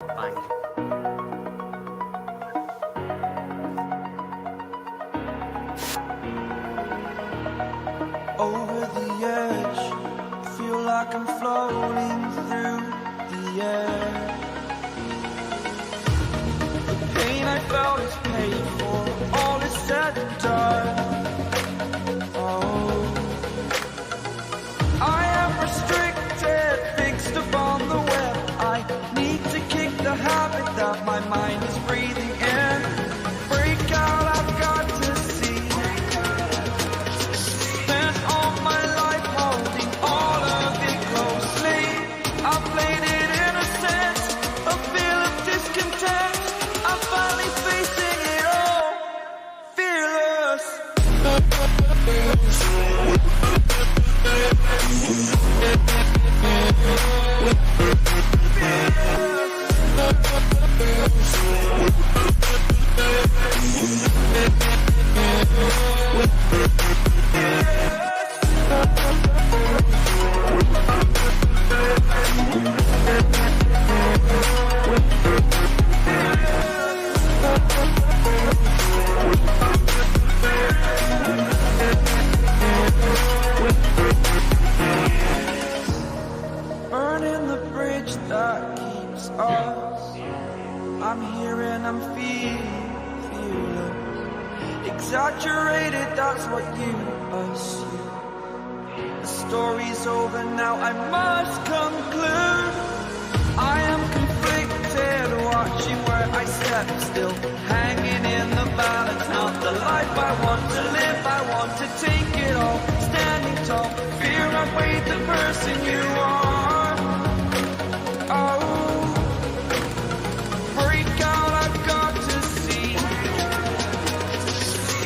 Bang. Over the edge, I feel like I'm floating through the air. The pain I felt is paid for, all is said and done. Oh, I am restricted, fixed upon the web. I need to kick the habit that my mind is breathing in. Break out, I've got to see. Spent all my life holding all of it closely. I played it innocent, a feel of discontent. I'm finally facing it all, fearless. Burning the bridge that keeps us. I'm here and I'm feeling exaggerated, that's what you assume. The story's over now, I must conclude. I am conflicted, watching where I step still, hanging in the balance. Not the life I want to live, I want to take it all. Standing tall, fear I've weighed the person you are. Oh, break out, I've got to see.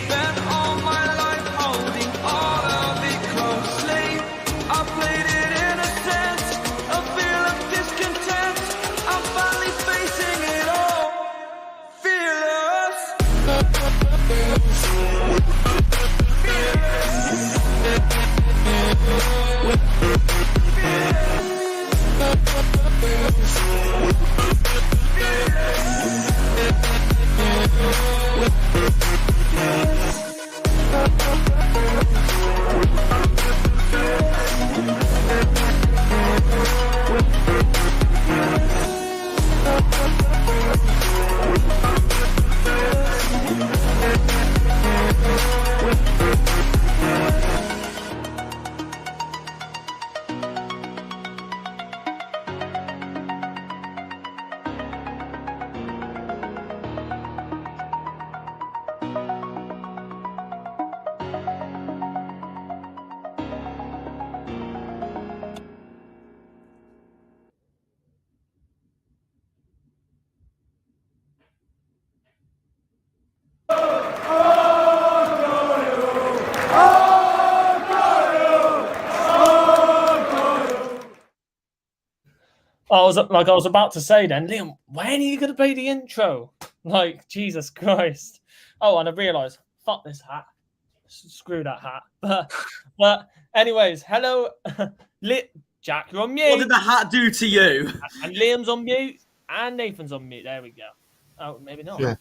Spent all my life holding all of it closely. I played it innocent, a feel of discontent. I'm finally facing it all, fearless. I was about to say then, Liam, when are you going to play the intro? Like, Jesus Christ. Oh, and I realised, fuck this hat. Screw that hat. But anyways, hello. Jack, you're on mute. What did the hat do to you? And Liam's on mute. And Nathan's on mute. There we go. Oh, maybe not. Yeah.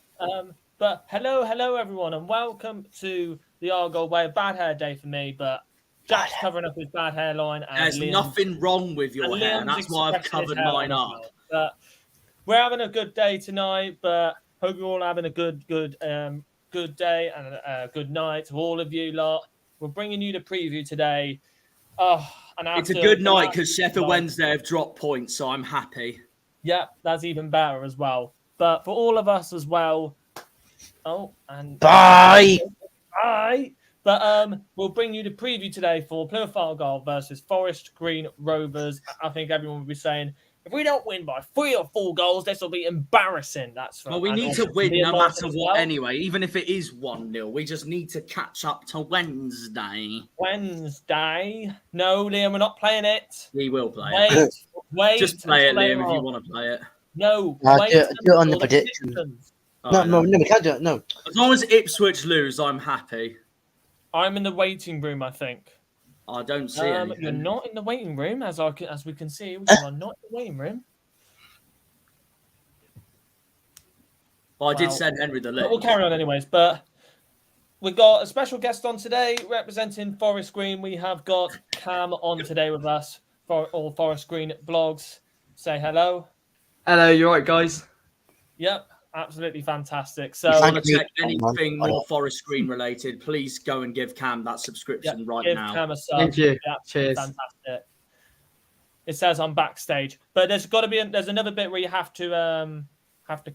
But hello, everyone, and welcome to the Argyle Way. A bad hair day for me, but Jack's covering up his bad hairline. And There's nothing wrong with your hair, and that's why I've covered mine up. Well. But we're having a good day tonight, but hope you're all having a good day and a good night to all of you lot. We're bringing you the preview today. And it's a good night because Sheffield Wednesday have dropped points, so I'm happy. Yeah, that's even better as well. But for all of us as well. Oh, and Bye. But we'll bring you the preview today for Plymouth Argyle versus Forest Green Rovers. I think everyone will be saying, if we don't win by 3 or 4 goals, this will be embarrassing. That's right. Well, we need to win no matter what anyway, even if it is 1-0. We just need to catch up to Wednesday. Wednesday? No, Liam, we're not playing it. We will play it. Wait. Just play it, Liam, if you want to play it. No, do it on the prediction. No, we can't do it. No. As long as Ipswich lose, I'm happy. I'm in the waiting room, I think. I don't see anything. You're not in the waiting room, as we can see. You are not in the waiting room. Well, I did send Henry the link. We'll carry on anyways. But we've got a special guest on today representing Forest Green. We have got Cam on today with us for all Forest Green Vlogs. Say hello. Hello, you all right, guys? Yep, absolutely fantastic. So, if you want to check anything more Forest Green related, please go and give Cam that subscription right give now. Cam a sub. Thank you. Yeah, Cheers. Fantastic. It says I'm backstage, but there's another bit where you have to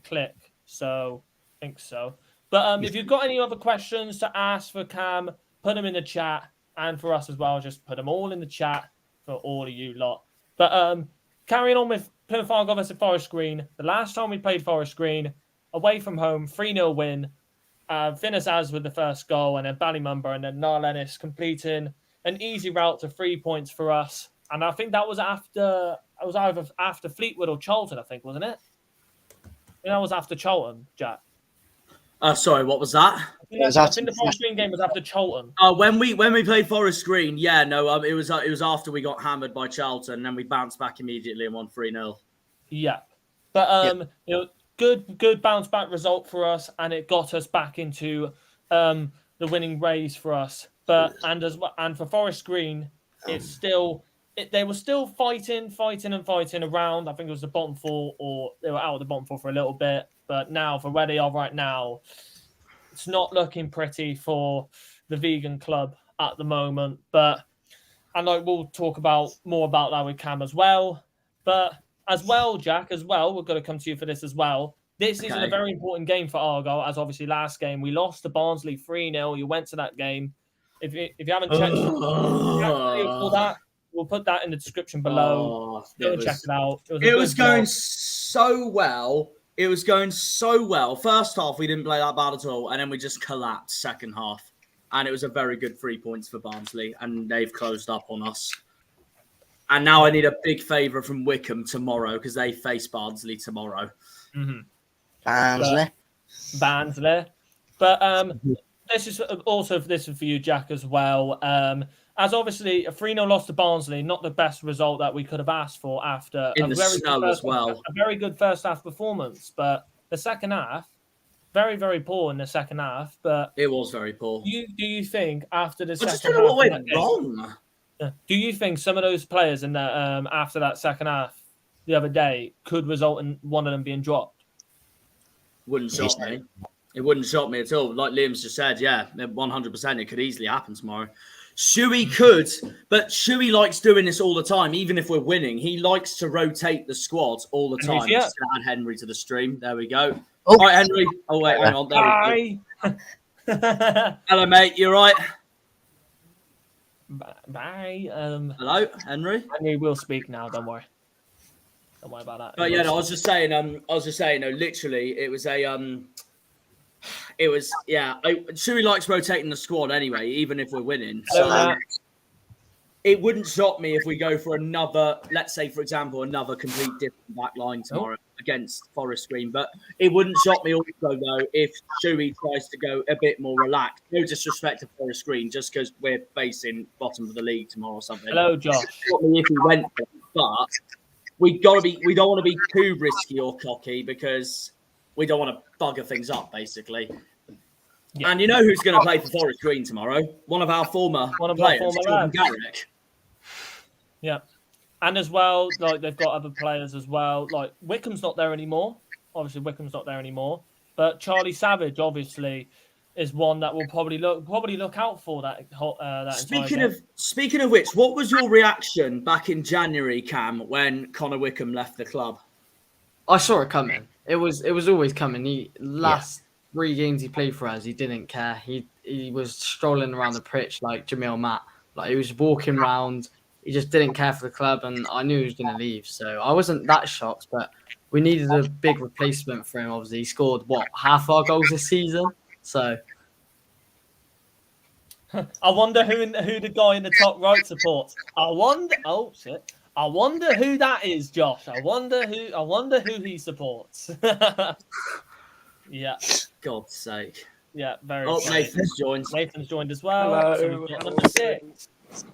click. So I think so. But if you've got any other questions to ask for Cam, put them in the chat, and for us as well, just put them all in the chat for all of you lot. But carrying on with Plymouth Argyle versus Forest Green. The last time we played Forest Green, away from home, 3-0 win. Finis Az with the first goal, and then Ballymumber, and then Niall Ennis completing an easy route to 3 points for us. And I think that was either after Fleetwood or Charlton, I think, wasn't it? That was after Charlton, Jack. Sorry, what was that? I think the Forest Green game was after Charlton. When we played Forest Green, it was after we got hammered by Charlton, and then we bounced back immediately and won 3-0. Yeah, but good bounce back result for us, and it got us back into the winning race for us. And for Forest Green, they were still fighting around. I think it was the bottom four, or they were out of the bottom four for a little bit. But now, for where they are right now, it's not looking pretty for the vegan club at the moment. And we'll talk more about that with Cam as well. But as well, Jack, we're going to come to you for this as well. This is a very important game for Argyle, as obviously last game we lost to Barnsley 3-0. You went to that game. If you haven't checked for that, we'll put that in the description below. Go check it out. It was going so well. It was going so well. First half, we didn't play that bad at all, and then we just collapsed second half. And it was a very good 3 points for Barnsley, and they've closed up on us. And now I need a big favour from Wickham tomorrow, because they face Barnsley tomorrow. Mm-hmm. Barnsley. But this is also for you, Jack, as well. As obviously a 3-0 loss to Barnsley, not the best result that we could have asked for after in the snow as well. A very good first half performance, but the second half, very, very poor in the second half. But it was very poor. Do you think after the second half, I just don't know what went wrong. Do you think some of those players in that after that second half the other day could result in one of them being dropped? Wouldn't shock me. It wouldn't shock me at all. Like Liam's just said, 100%. It could easily happen tomorrow. Shuey could, but Shuey likes doing this all the time, even if we're winning. He likes to rotate the squad all the time. Just add Henry to the stream. There we go. All right, Henry. Oh, wait, hang on. There we go. Hello, mate. You all right? Bye. Hello, Henry. Henry will speak now. Don't worry. Don't worry about that. But I was just saying. Literally, it was a Shuey likes rotating the squad anyway, even if we're winning. So it wouldn't shock me if we go for another, let's say, for example, another complete different back line tomorrow against Forest Green. But it wouldn't shock me also, though, if Shuey tries to go a bit more relaxed. No disrespect to Forest Green, just because we're facing bottom of the league tomorrow or something. Hello, Josh. Shock me if he went for it, but we don't want to be too risky or cocky, because we don't want to bugger things up, basically. Yeah. And you know who's going to play for Forest Green tomorrow? One of our former players, Jordan Garrick. Yeah. And as well, they've got other players as well. Like, Wickham's not there anymore. Obviously, Wickham's not there anymore. But Charlie Savage, obviously, is one that will probably look out for that. Speaking of which, what was your reaction back in January, Cam, when Connor Wickham left the club? I saw it coming. It was always coming. He last 3 games he played for us, he didn't care. He was strolling around the pitch like Jamil Matt. Like, he was walking around. He just didn't care for the club, and I knew he was going to leave. So I wasn't that shocked, but we needed a big replacement for him. Obviously, he scored half our goals this season. So I wonder who the guy in the top right supports. I wonder who that is, Josh. I wonder who he supports. Yeah. God's sake. Yeah, very. Oh, Nathan's joined. Nathan's joined as well. Hello. So we've got number 6.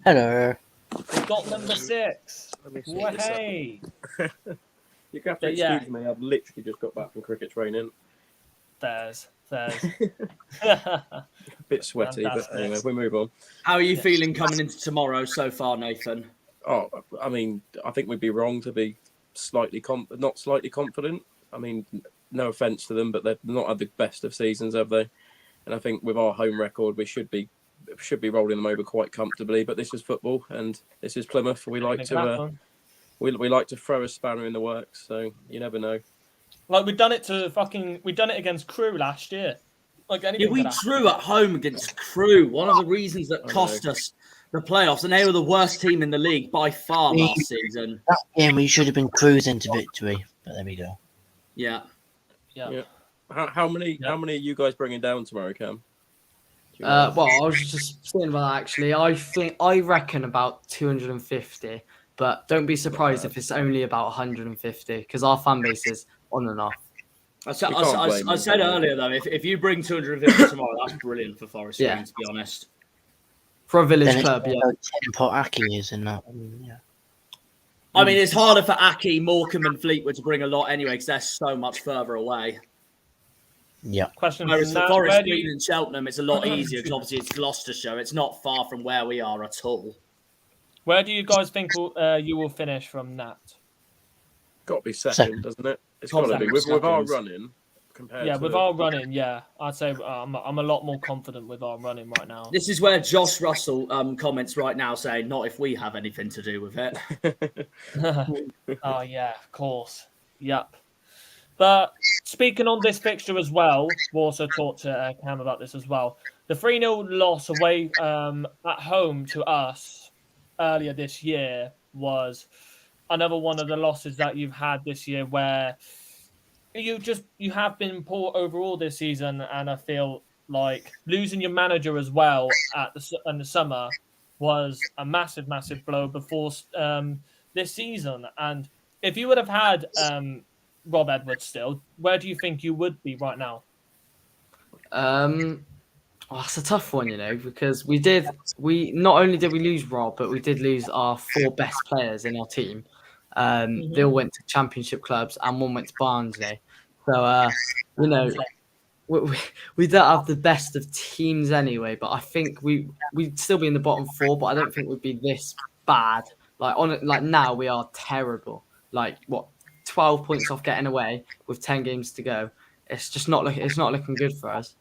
Hello. We've got number 6. Hey. You have to excuse me. I've literally just got back from cricket training. There's. A bit sweaty, but anyway, we move on. How are you feeling coming into tomorrow so far, Nathan? Oh, I mean, I think we'd be wrong to be not slightly confident. I mean, no offence to them, but they've not had the best of seasons, have they? And I think with our home record, we should be rolling them over quite comfortably. But this is football, and this is Plymouth. We like to we like to throw a spanner in the works. So you never know. Like we've done it against Crewe last year. Like we drew at home against Crewe. One of the reasons that cost us the playoffs, and they were the worst team in the league by far last season. That game we should have been cruising to victory, but there we go. Yeah. How many are you guys bringing down tomorrow, Cam? Well, I was just saying about that actually. I reckon about 250, but don't be surprised if it's only about 150 because our fan base is on and off. I said earlier though, if you bring 250 tomorrow, that's brilliant for Forest Green, to be honest. For a village club, yeah. Put Aki is in that. Yeah. I mean, it's harder for Aki, Morecambe, and Fleetwood to bring a lot anyway because they're so much further away. Yeah. Question Whereas for Forest Green and Cheltenham, it's a lot easier because obviously it's Gloucestershire. It's not far from where we are at all. Where do you guys think you will finish from that? Got to be second, doesn't it? It's got to be with our running. With our running, I'd say I'm a lot more confident with our running right now. This is where Josh Russell comments right now saying, "Not if we have anything to do with it." Oh yeah, of course. Yep. But speaking on this fixture as well, we also talked to Cam about this as well. The 3-0 loss away at home to us earlier this year was another one of the losses that you've had this year where you have been poor overall this season, and I feel like losing your manager as well in the summer was a massive blow before this season. And if you would have had Rob Edwards still, where do you think you would be right now? It's a tough one, because we not only did we lose Rob, but we did lose our 4 best players in our team. They all went to championship clubs and one went to Barnsley. So, we don't have the best of teams anyway, but I think we'd still be in the bottom 4, but I don't think we'd be this bad. Like now we are terrible. 12 points off getting away with 10 games to go. It's not looking good for us.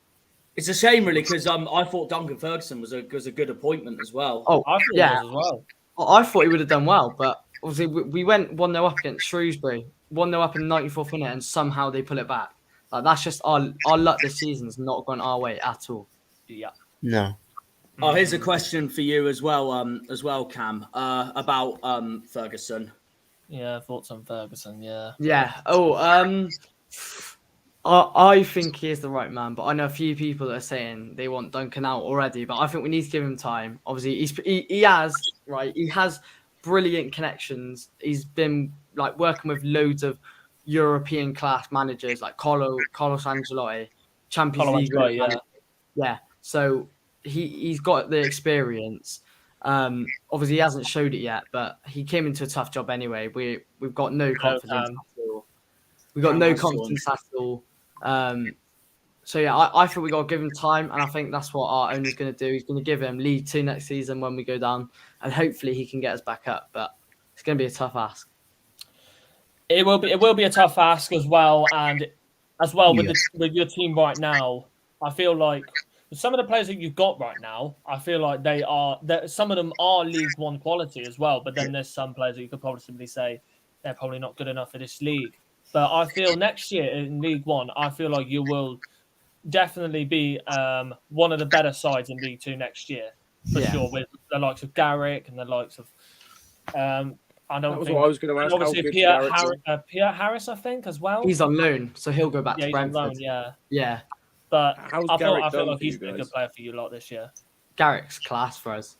It's a shame, really, because I thought Duncan Ferguson was a good appointment as well. Oh, I thought he was as well. I thought he would have done well, but obviously we went 1-0 up against Shrewsbury, 1-0 up in the 94th minute, and somehow they pull it back. That's just our luck this season's not gone our way at all. Yeah. No. Oh, here's a question for you as well, Cam, about Ferguson. Yeah, thoughts on Ferguson, yeah. Yeah. I think he is the right man, but I know a few people that are saying they want Duncan out already, but I think we need to give him time. Obviously, he has brilliant connections. He's been working with loads of European class managers like Carlos Ancelotti, Champions League. Yeah. So he's got the experience. Obviously, he hasn't showed it yet, but he came into a tough job anyway. We've got no confidence at all. We've got no confidence at all. So yeah, I think we got to give him time, and I think that's what our owner's going to do. He's going to give him League 2 next season when we go down, and hopefully he can get us back up. But it's going to be a tough ask. It will be a tough ask as well, and as well with your team right now. I feel like some of the players that you've got right now, I feel like some of them are League 1 quality as well. But then there's some players that you could probably say they're probably not good enough for this league. But I feel next year in League 1, I feel like you will definitely be one of the better sides in League 2 next year, for sure, with the likes of Garrick and the likes of what I was going to ask. Obviously, Pierre Harris, I think, as well. He's on loan, so he'll go back to Brentford. On loan, yeah. But I feel like he's been a good player for you lot this year. Garrick's class for us.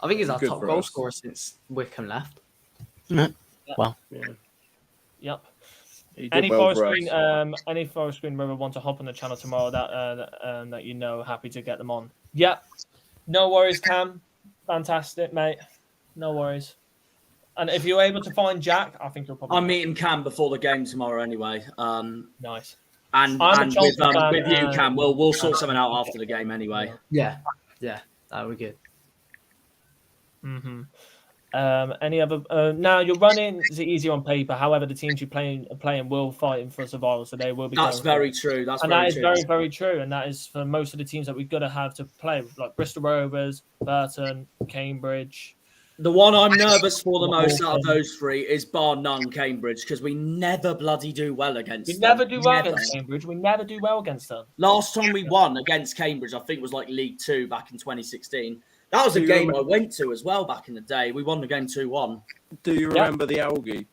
I think he's our top goal scorer since Wickham left. Mm-hmm. Yeah. Well, yep. Any Forest Green Rover want to hop on the channel tomorrow that happy to get them on. Yep. No worries, Cam. Fantastic, mate. No worries. And if you're able to find Jack, I think you'll probably... I'm meeting Cam before the game tomorrow anyway. Nice. And I'm a with Chelsea fan, you, Cam, we'll sort something out after the game anyway. Yeah, that would be good. Mm-hmm. Any other? Now you're running is easier on paper. However, the teams you playing will fight for survival, so they will be. That's very true. That is very, very true, and that is for most of the teams that we've got to have to play with, like Bristol Rovers, Burton, Cambridge. The one I'm nervous for the most out of those three is bar none Cambridge, because we never bloody do well against them. We never do well against Cambridge. We never do well against them. Last time we won against Cambridge, I think, was like League Two back in 2016. That was a game I went to as well back in the day. We won the game 2-1. Do you remember the algae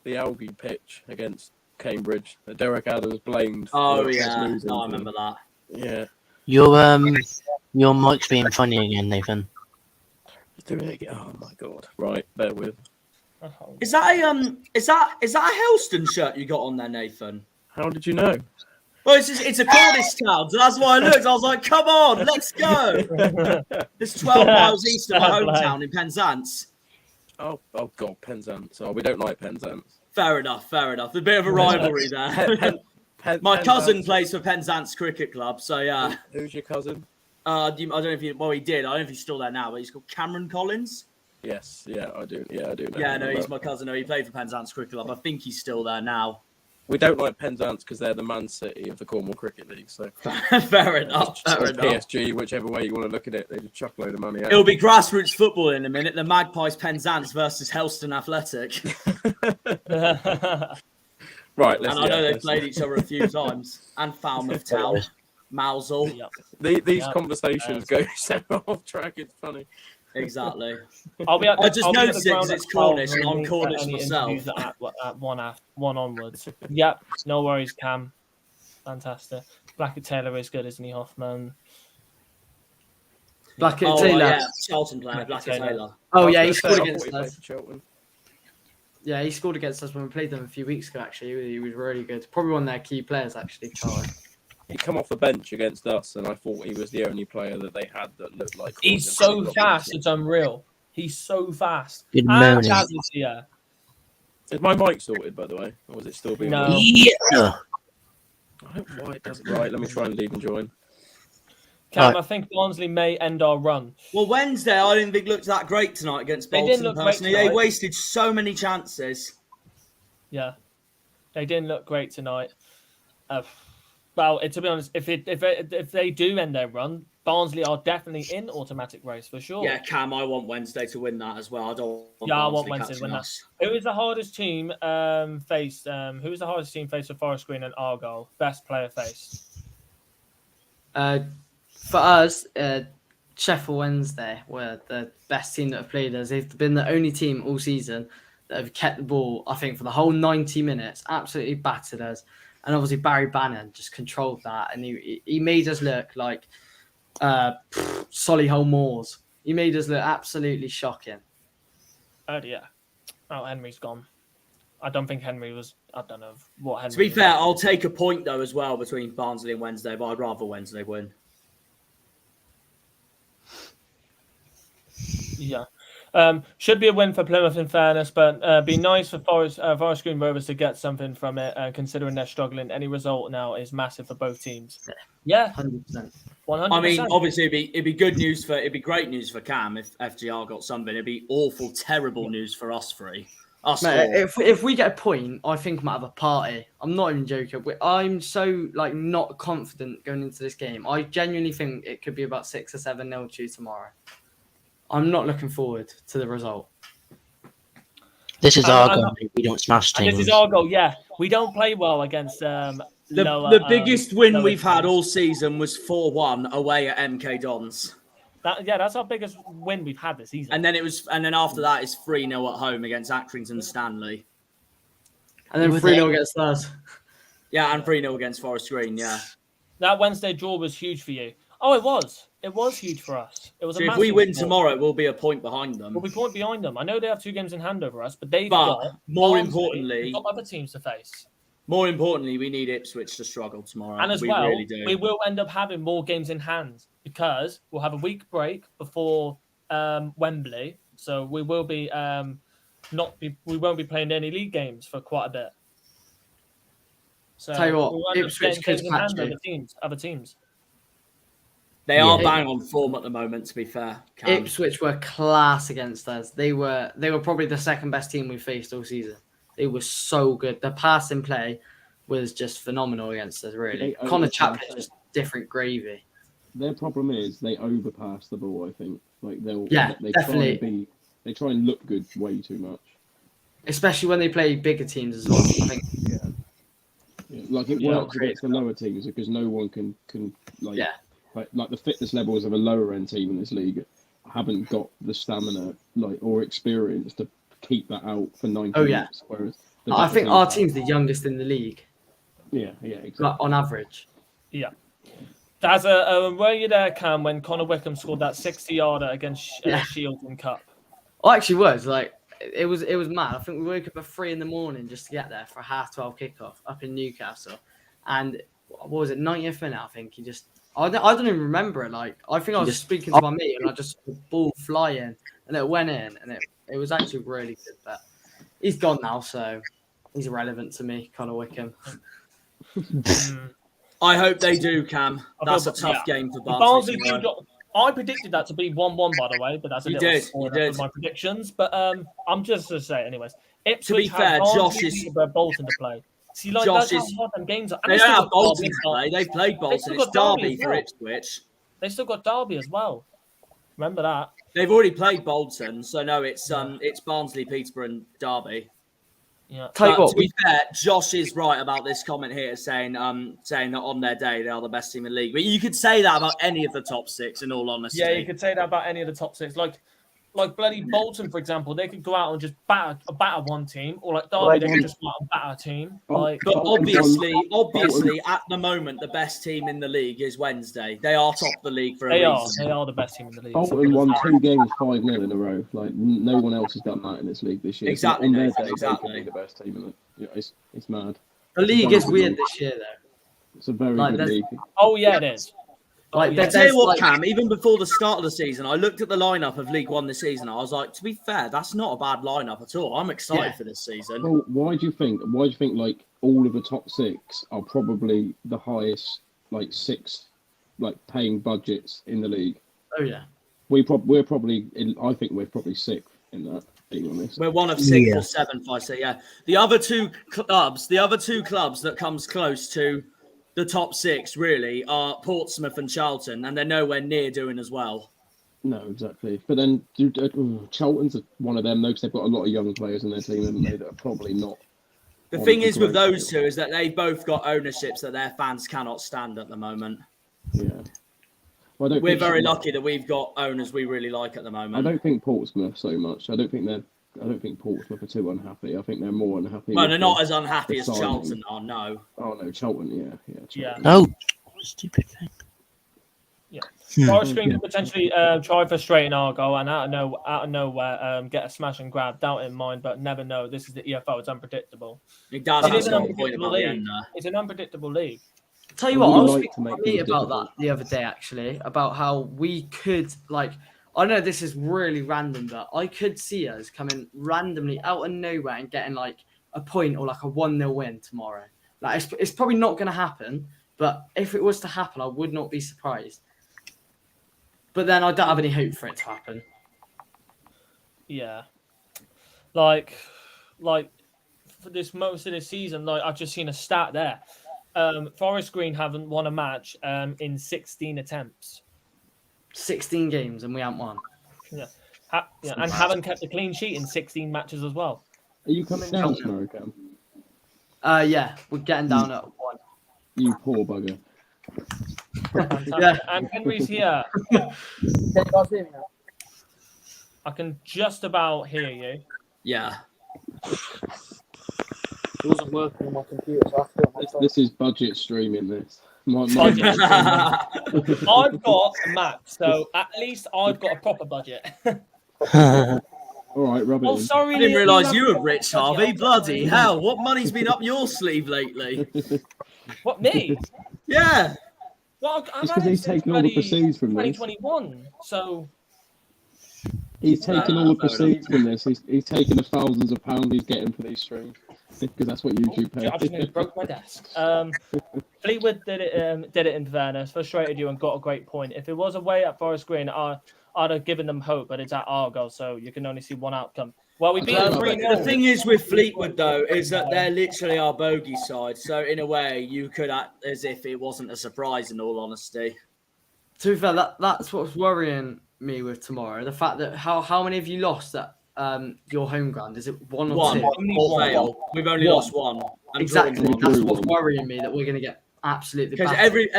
pitch against Cambridge that Derek Adams blamed? Oh yeah, I remember that. Yeah. Your mic's being funny again, Nathan. Doing it again. Oh my god! Right, bear with. Is that a Helston shirt you got on there, Nathan? How did you know? Well, it's a Cornish town, so that's why I looked. I was like, come on, let's go. It's 12 miles east of my hometown in Penzance. Oh god, Penzance. Oh, we don't like Penzance. Fair enough. A bit of a rivalry there. My cousin plays for Penzance Cricket Club, so yeah. Who's your cousin? I don't know if he did. I don't know if he's still there now, but he's called Cameron Collins. Yes, yeah, I do. Yeah, I do know. Yeah, no, he's my cousin. No, he played for Penzance Cricket Club. I think he's still there now. We don't like Penzance because they're the Man City of the Cornwall Cricket League. So fair enough. PSG, whichever way you want to look at it, they just chuck a load of money out. It'll be grassroots football in a minute. The Magpies Penzance versus Helston Athletic. Right, and I know they've played each other a few times. And Falmouth Town, Mousehole. Yep. These conversations go so off track. It's funny. Exactly. I just noticed it because it's Cornish and I'm Cornish myself. At one onwards. Yep, no worries, Cam. Fantastic. Blackett Taylor is good, isn't he, Hoffman? Blackett Taylor. Yeah, Charlton player, Blackett Taylor. Oh, yeah, he scored against us. us. Yeah, he scored against us when we played them a few weeks ago, actually. He was really good. Probably one of their key players, actually, Charlie. He come off the bench against us, and I thought he was the only player that they had that looked like. He's so fast, it's unreal. He's so fast. Good morning. Is my mic sorted, by the way, or was it still being? No. Yeah. I don't know why it doesn't. Right, let me try and leave and join. Cam, I think Barnsley may end our run. Well, Wednesday, I didn't think looked that great tonight against Bolton. They didn't look personally. great tonight. They wasted so many chances. Yeah, they didn't look great tonight. Well, to be honest, if they do end their run, Barnsley are definitely in automatic race for sure. Yeah, Cam, I want Wednesday to win that as well. I want Wednesday to win that. Who is the hardest team faced? Who is the hardest team faced for Forest Green and Argyle? Best player faced? For us, Sheffield Wednesday were the best team that have played us. They've been the only team all season that have kept the ball, I think, for the whole 90 minutes, absolutely battered us. And obviously Barry Bannon just controlled that, and he made us look like Solihull Moors. He made us look absolutely shocking. Oh yeah. Oh, Henry's gone. I don't think Henry was. I don't know what Henry. To be fair, I'll take a point though as well between Barnsley and Wednesday, but I'd rather Wednesday win. Yeah. Should be a win for Plymouth in fairness, but be nice for Forest Green Rovers to get something from it, considering they're struggling. Any result now is massive for both teams. Yeah, 100%. 100%. I mean, obviously, it'd be great news for Cam if FGR got something. It'd be awful, terrible news for us three. Mate, if we get a point, I think I might have a party. I'm not even joking. I'm so not confident going into this game. I genuinely think it could be about 6 or 7-0 to you tomorrow. I'm not looking forward to the result. This is Argyle. We don't smash teams. This is Argyle, yeah. We don't play well against the biggest win we've had all season was 4-1 away at MK Dons. That's our biggest win we've had this season. And then after that is 3-0 at home against Accrington Stanley. And then 3-0 against us. Yeah, and 3-0 against Forest Green, yeah. That Wednesday draw was huge for you. Oh, it was. It was huge for us. It was. So if we win tomorrow, we'll be a point behind them. We'll be a point behind them. I know they have 2 games in hand over us, but they've more importantly, got other teams to face. More importantly, we need Ipswich to struggle tomorrow. And we really do. We will end up having more games in hand because we'll have a week break before Wembley, so we will be we won't be playing any league games for quite a bit. So Tell you what, we'll end up Ipswich getting could things in hand catch over you. other teams. They are Yeah. bang on form at the moment, to be fair. Cam. Ipswich were class against us. They were probably the second best team we faced all season. They were so good. The passing play was just phenomenal against us, really. They Connor overpassed Chaplin's it. just different gravy. Their problem is they overpass the ball. I think they Definitely. they try and look good way too much. Especially when they play bigger teams as well. I think. Yeah, like it Yeah, works against the lower teams because no one can like Yeah. like the fitness levels of a lower end team in this league haven't got the stamina or experience to keep that out for 90 Oh, yeah. minutes. Whereas I think our team's the youngest in the league, exactly. like, on average. Yeah. That's were you there, Cam, when Connor Wickham scored that 60-yarder against Shields in Cup? I actually was like, it was mad. I think we woke up at 3 a.m. just to get there for a 12:30 kickoff up in Newcastle, and what was it, 90th minute? I think I don't even remember it. Like, I think I was speaking to my mate and I just saw the ball flying and it went in, and it was actually really good. But he's gone now, so he's irrelevant to me, Connor Wickham. I hope they do, Cam. That's a tough game for Barnsley. Barnsley. I predicted that to be 1-1, by the way, but that's a You little did, spoiler you did. for my predictions. But I'm just going to say it anyways. Ipswich To be fair, Josh is- Bolton to play. See, like, Josh that's is- how hard them games are. And They still don't have got Bolton Derby to as well. play. They've played Bolton. still It's got Derby Derby as for well. Ipswich. They still got Derby as well. Remember that. They've already played Bolton, so no, it's Barnsley, Peterborough, and Derby. Yeah. Tell you But what, to be fair, Josh is right about this comment here, saying that on their day they are the best team in the league. But you could say that about any of the top six, in all honesty. Yeah, you could say that about any of the top six. Like bloody Bolton, for example, they could go out and just batter one team, or like Derby, they could just go out and batter a team. Like, But obviously, at the moment, the best team in the league is Wednesday. They are top of the league for a reason. They are the best team in the league. Bolton won 2 games 5-0 in a row. Like no one else has done that in this league this year. Exactly, On their Nathan, day, exactly. they could be the best team in it. It's mad. the league is weird this year, though. It's a very Like, good there's- league. Oh yeah, it is. Like, I there's tell you what, like, Cam, even before the start of the season, I looked at the lineup of League One this season. I was like, to be fair, that's not a bad lineup at all. I'm excited for this season. Well, why do you think like all of the top 6 are probably the highest like 6 like paying budgets in the league? oh yeah. I think we're probably 6th in that, being honest. We're one of 6 or 7, if I say, yeah. The other two clubs that comes close to the top 6 really are Portsmouth and Charlton, and they're nowhere near doing as well. No, exactly. But then Charlton's one of them, though, because they've got a lot of young players in their team, haven't they, that are probably not. The thing is with those two is that they've both got ownerships that their fans cannot stand at the moment. Yeah. Well, We're very lucky that we've got owners we really like at the I moment. don't think Portsmouth so much. I don't think Portsmouth are too unhappy. I think they're more unhappy. Well, with they're not as unhappy the as signing. Charlton are, no. Oh no, Charlton, yeah. Charlton. Oh, stupid thing. Forest Green could potentially try for straight in Argyle and out of nowhere get a smash and grab. Doubt in mind, but never know. This is the EFL. It's unpredictable. It does It have is an some point unpredictable about the league. end there. It's an unpredictable league. Tell you I what, I would was like speaking to to make me things about difficult. that the other day, actually, about how we could, like, I know this is really random, but I could see us coming randomly out of nowhere and getting, like, a point or, like, a 1-0 win tomorrow. Like, it's probably not going to happen, but if it was to happen, I would not be surprised. But then I don't have any hope for it to happen. Yeah, like for this most of this season, like I've just seen a stat there. Forest Green haven't won a match in 16 attempts. 16 games and we haven't won. And haven't kept a clean sheet in 16 matches as well. Are you coming down tomorrow, Cam? Yeah, we're getting down at 1. You poor bugger. Yeah. And Henry's here. Can you guys hear me now? I can just about hear you. Yeah. It wasn't working on my computer, so I have to do it on my phone. This is budget streaming. This. Budget. I've got a Mac, so at least I've got a proper budget. All right, rub it Oh, in. sorry, I didn't Liam, realise have you were got a rich, proper Harvey. budget. Bloody hell. What money's been up your sleeve lately? What, me? Yeah. Well, I've It's had because it he's since taken all the bloody proceeds from this. 2021, so... He's taken all the fair proceeds from this. He's taken the thousands of pounds he's getting for these streams. Because that's what YouTube I just nearly pay. broke my desk. Fleetwood did it in fairness, frustrated you and got a great point. If it was away at Forest Green, I'd have given them hope, but it's at Argyle, so you can only see one outcome. Well, we beat them 3-0. The thing is with Fleetwood, though, is that they're literally our bogey side. So, in a way, you could act as if it wasn't a surprise, in all honesty. To be fair, that's what's worrying me with tomorrow. The fact that how many have you lost at your home ground? Is it one or two? Or fail. We've only lost one. Exactly. That's what's worrying me, that we're going to get absolutely because battered.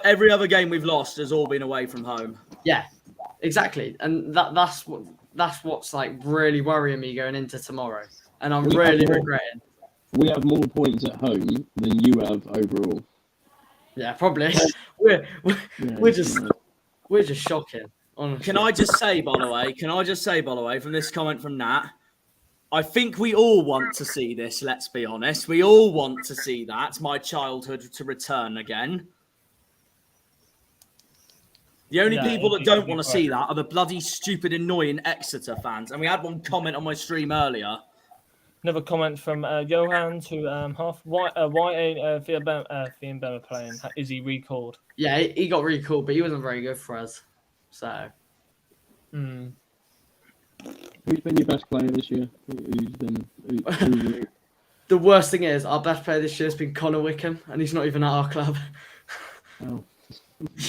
every other game we've lost has all been away from home. Yeah, exactly. And that's what's like really worrying me going into tomorrow. And I'm really regretting. We have more points at home than you have overall. Yeah, probably. we're just shocking. Honestly. Can I just say, by the way, from this comment from Nat, I think we all want to see this, let's be honest. We all want to see that, my childhood to return again. The only people that don't want to see that are the bloody stupid, annoying Exeter fans. And we had one comment on my stream earlier. Another comment from Johan to why ain't Fiambema playing? Is he recalled? Yeah, he got recalled, but he wasn't very good for us. So. Who's been your best player this year? The worst thing is, our best player this year has been Connor Wickham, and he's not even at our club. Oh.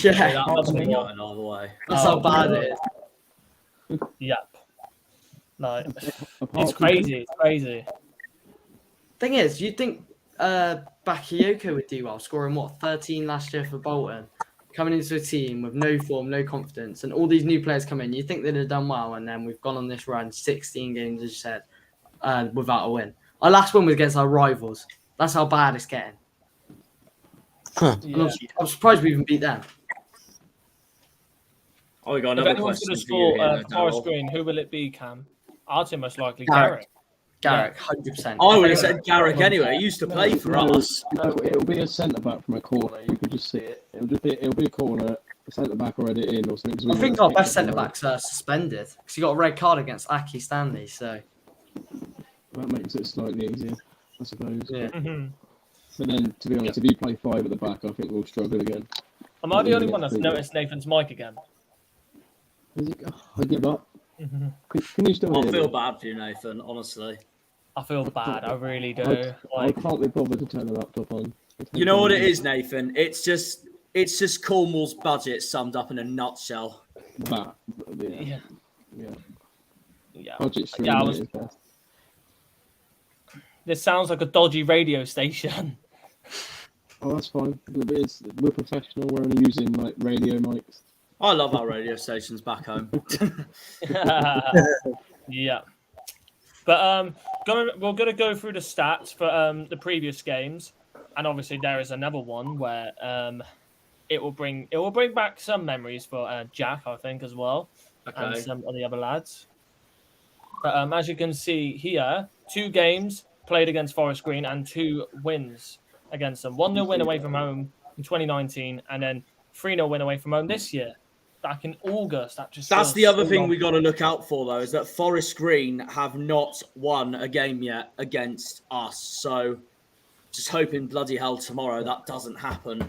Yeah. That must be going all the way. That's how bad it is. Yep. No, it's crazy. It's crazy. Thing is, you'd think Bakayoko would do well, scoring 13 last year for Bolton, coming into a team with no form, no confidence, and all these new players come in. You think they'd have done well, and then we've gone on this run, 16 games, as you said, without a win. Our last win was against our rivals. That's how bad it's getting. Yeah. I'm surprised we even beat them. Oh, we got If another anyone's question going to for you score here, Forest Darryl. Green, who will it be, Cam? I'd say most likely Garrick. Garrick. Garrick, 100%. I would have said Garrick anyway. He used to play for us. No, it'll be a centre back from a corner. You can just see it. It'll be a corner, a centre back or head it in or something. I think our best centre backs are suspended because he got a red card against Aki Stanley. So that makes it slightly easier, I suppose. yeah. But then, to be honest, if you play 5 at the back, I think we'll struggle again. Am I the only one that's noticed Nathan's mic again? Is it? Oh, I give up. Can you still I hear feel me? bad for you, Nathan, honestly. I feel bad. I really do. I can't be bothered to turn the laptop on. You know what it is, Nathan? It's just Cornwall's budget summed up in a nutshell. That. Yeah. Budget stream Yeah, is best. This sounds like a dodgy radio station. Oh, that's fine. We're professional. We're only using like radio mics. I love our radio stations back home. Yeah. But we're gonna go through the stats for the previous games, and obviously there is another one where it will bring back some memories for Jack, I think, as well, and some of the other lads. But as you can see here, 2 games played against Forest Green and 2 wins against them. 1-0 win away from home in 2019, and then 3-0 win away from home this year. Back in August, That's the other thing we got to look out for, though, is that Forest Green have not won a game yet against us. So, just hoping bloody hell tomorrow that doesn't happen.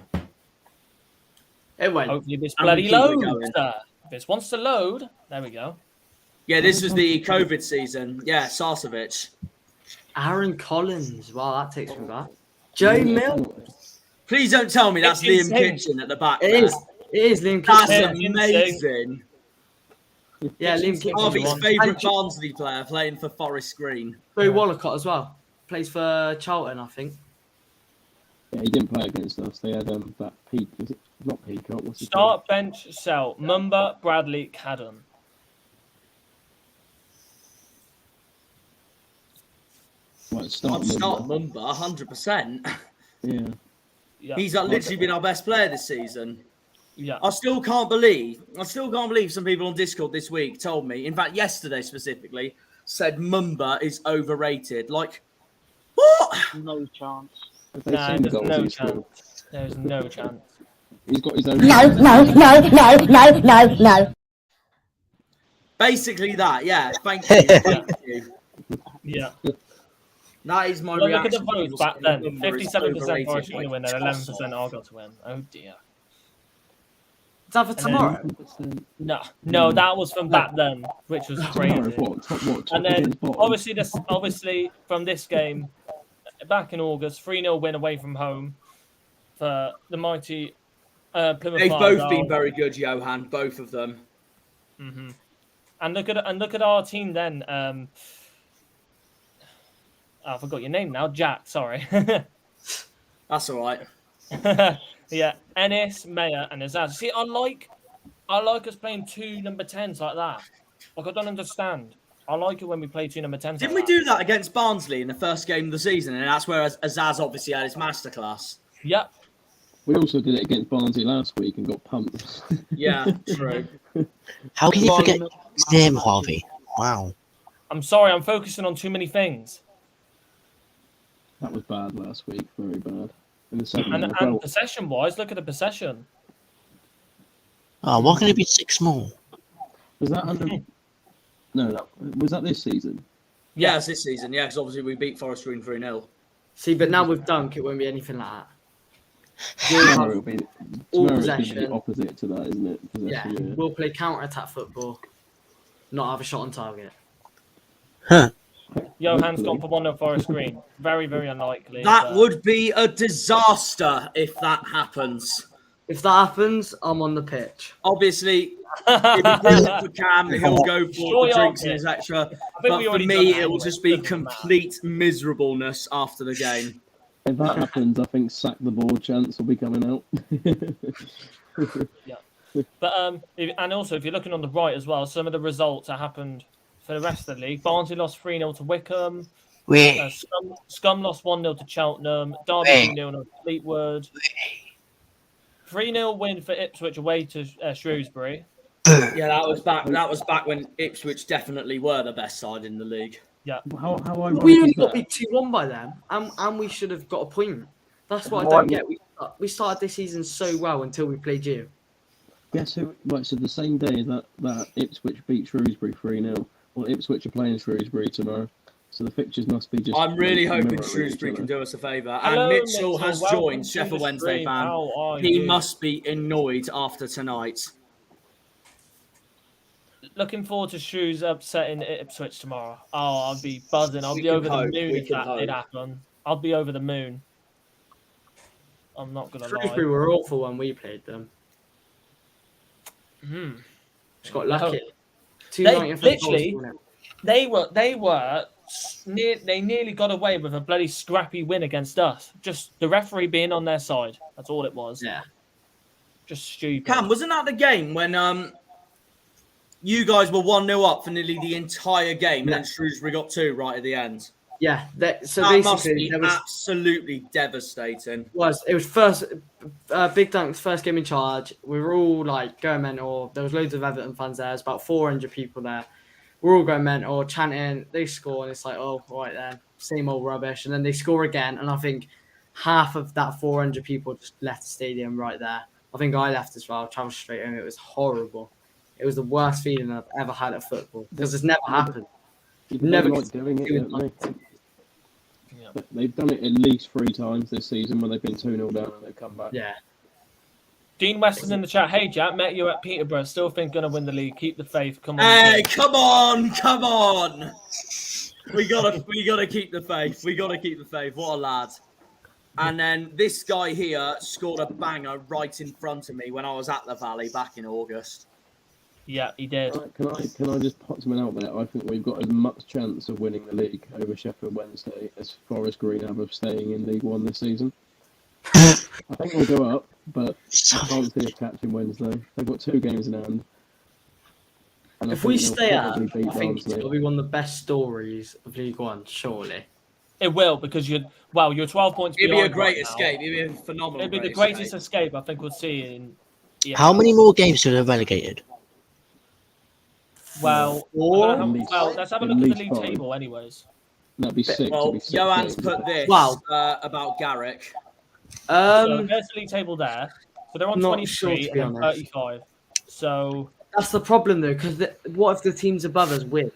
It went. Hopefully this And bloody we keep it loads. going. If this wants to load, there we go. Yeah, this was the COVID season. Yeah, Sarcevic. Aaron Collins. Wow, that takes me back. Joe Mills. Please don't tell me that's It's Liam insane. Kitchen at the back. It is. It is Liam That's Kitchen. amazing. Yeah, Liam Kitchen. Harvey's favourite And Barnsley player playing for Forest Green. Joe Wallacott as well. Plays for Charlton, I think. Yeah, he didn't play against us. They had that Peak. Is it not Peacock? What's his Start, bench, sell. Mumba, Bradley, Cadden. name? Well, start I'd start Mumba. Mumba, 100%. Yeah. Yeah. He's literally been our best player this season. Yeah. I still can't believe some people on Discord this week told me, in fact, yesterday specifically, said Mumba is overrated. Like, what? No chance. Have they Nah, seen the there's goals no he scored? chance. There's no chance. He's got his own. No. Basically that, yeah. Thank you. Thank you. Yeah. That is my Look at reaction. the votes back then. 57% Forest Green to win and 11% Argyle. Argyle to win. Oh dear. Is that for tomorrow? No, that was from back then, which was crazy. And then obviously from this game, back in August, 3-0 win away from home for the mighty Plymouth They've Argyle. both been very good, Johan. Both of them. Mm-hmm. And look at our team then. I forgot your name now, Jack. Sorry. That's all right. Yeah, Ennis, Mayer, and Azaz. See, I like us playing 2 number 10s like that. Like, I don't understand. I like it when we play 2 number 10s. Didn't we do that against Barnsley in the first game of the season? And that's where Azaz obviously had his masterclass. Yep. We also did it against Barnsley last week and got pumped. Yeah, true. How can you forget his name, Harvey? Wow. I'm sorry, I'm focusing on too many things. That was bad last week, very bad. In the second And, half, and well, possession-wise, look at the possession. Oh, why can it be 6 more? was that under? No, was that this season? Yeah, it's this season. Yeah, because obviously we beat Forest Green 3-0. See, but now with Dunk, it won't be anything like that. Tomorrow it'll be, all tomorrow it's gonna be possession. the opposite to that, isn't it? Yeah, Possession, we'll play counter-attack football, not have a shot on target. Huh. Johan's gone for 1-0 Forest Green. Very, very unlikely. That but- would be a disaster if that happens. If that happens, I'm on the pitch. Obviously, if he does it for Cam, he'll go for Sure the you are, drinks and Kit. his extra. think But we for already me, done that it will anyway. just be Doesn't matter. complete miserableness after the game. If that happens, I think sack the board chance will be coming out. But and also if you're looking on the right as well, some of the results that happened for the rest of the league. Barnsley lost 3-0 to Wickham. Wait. Scum lost 1-0 to Cheltenham. Derby Wait. 2-0 to Fleetwood. 3-0 win for Ipswich away to Shrewsbury. Yeah, that was back when Ipswich definitely were the best side in the league. How We ironic only is got that? beat 2-1 by them, and we should have got a point. That's what I don't get. We started this season so well until we played you. Guess who? Right, so the same day that Ipswich beat Shrewsbury 3-0. Well, Ipswich are playing Shrewsbury tomorrow, so the fixtures must be just. I'm really hoping mirroring each Shrewsbury other. can do us a favour. Hello, And Mitchell has Welcome joined, to Sheffield the Wednesday stream. fan. How are He you? must be annoyed after tonight. Looking forward to Shrews upsetting Ipswich tomorrow. Oh, I'll be buzzing. I'll We be can over the hope, moon we if can that hope. did happen. I'll be over the moon. I'm not gonna Shrewsbury lie. were awful when we played them. Just got lucky. They 290 for literally- goals, wasn't it? They nearly got away with a bloody scrappy win against us. Just the referee being on their side. That's all it was. Yeah. Just stupid. Cam, wasn't that the game when you guys were 1-0 up for nearly the entire game, and then Shrewsbury got 2 right at the end? Yeah. So That must basically, be there was absolutely devastating. it was first Big Dunk's first game in charge. We were all like going mental. There was loads of Everton fans there. There's about 400 people there. We're all going mental, chanting. They score, and it's like, oh, all right then, same old rubbish. And then they score again, and I think half of that 400 people just left the stadium right there. I think I left as well. Travelled straight home. It was horrible. It was the worst feeling I've ever had at football because it's never happened. You've Never never like doing it, don't they? They've done it at least 3 times this season when they've been 2-0 down and they've come back. Yeah. Dean Weston in the chat. Hey Jack, met you at Peterborough. Still think gonna win the league. Keep the faith. Come on. Hey, come on! We gotta keep the faith. We gotta keep the faith. What a lad! And then this guy here scored a banger right in front of me when I was at the Valley back in August. Yeah, he did. Can I just put something out there? I think we've got as much chance of winning the league over Sheffield Wednesday as Forest Green have of staying in League One this season. I think we'll go up, but I can't see us catching Wednesday. They've got 2 games in hand. And I If we think they'll stay up, probably beat I think Barnsley. it'll be one of the best stories of League One, surely. It will because you're 12 points. It'd be a behind great right now. escape. It'd be a phenomenal. It'd be the great greatest escape I think we'll see in. Yeah. How many more games do they relegated? Well, let's have a look at the least league 5. table, anyways. That'd be 6. Well, it'd be 6 Johan's games. put this Wow. about Garrick. So there's the league table there. So they're on Not 23 sure, to be and honest. 35. So That's the problem, though, because what if the teams above us win?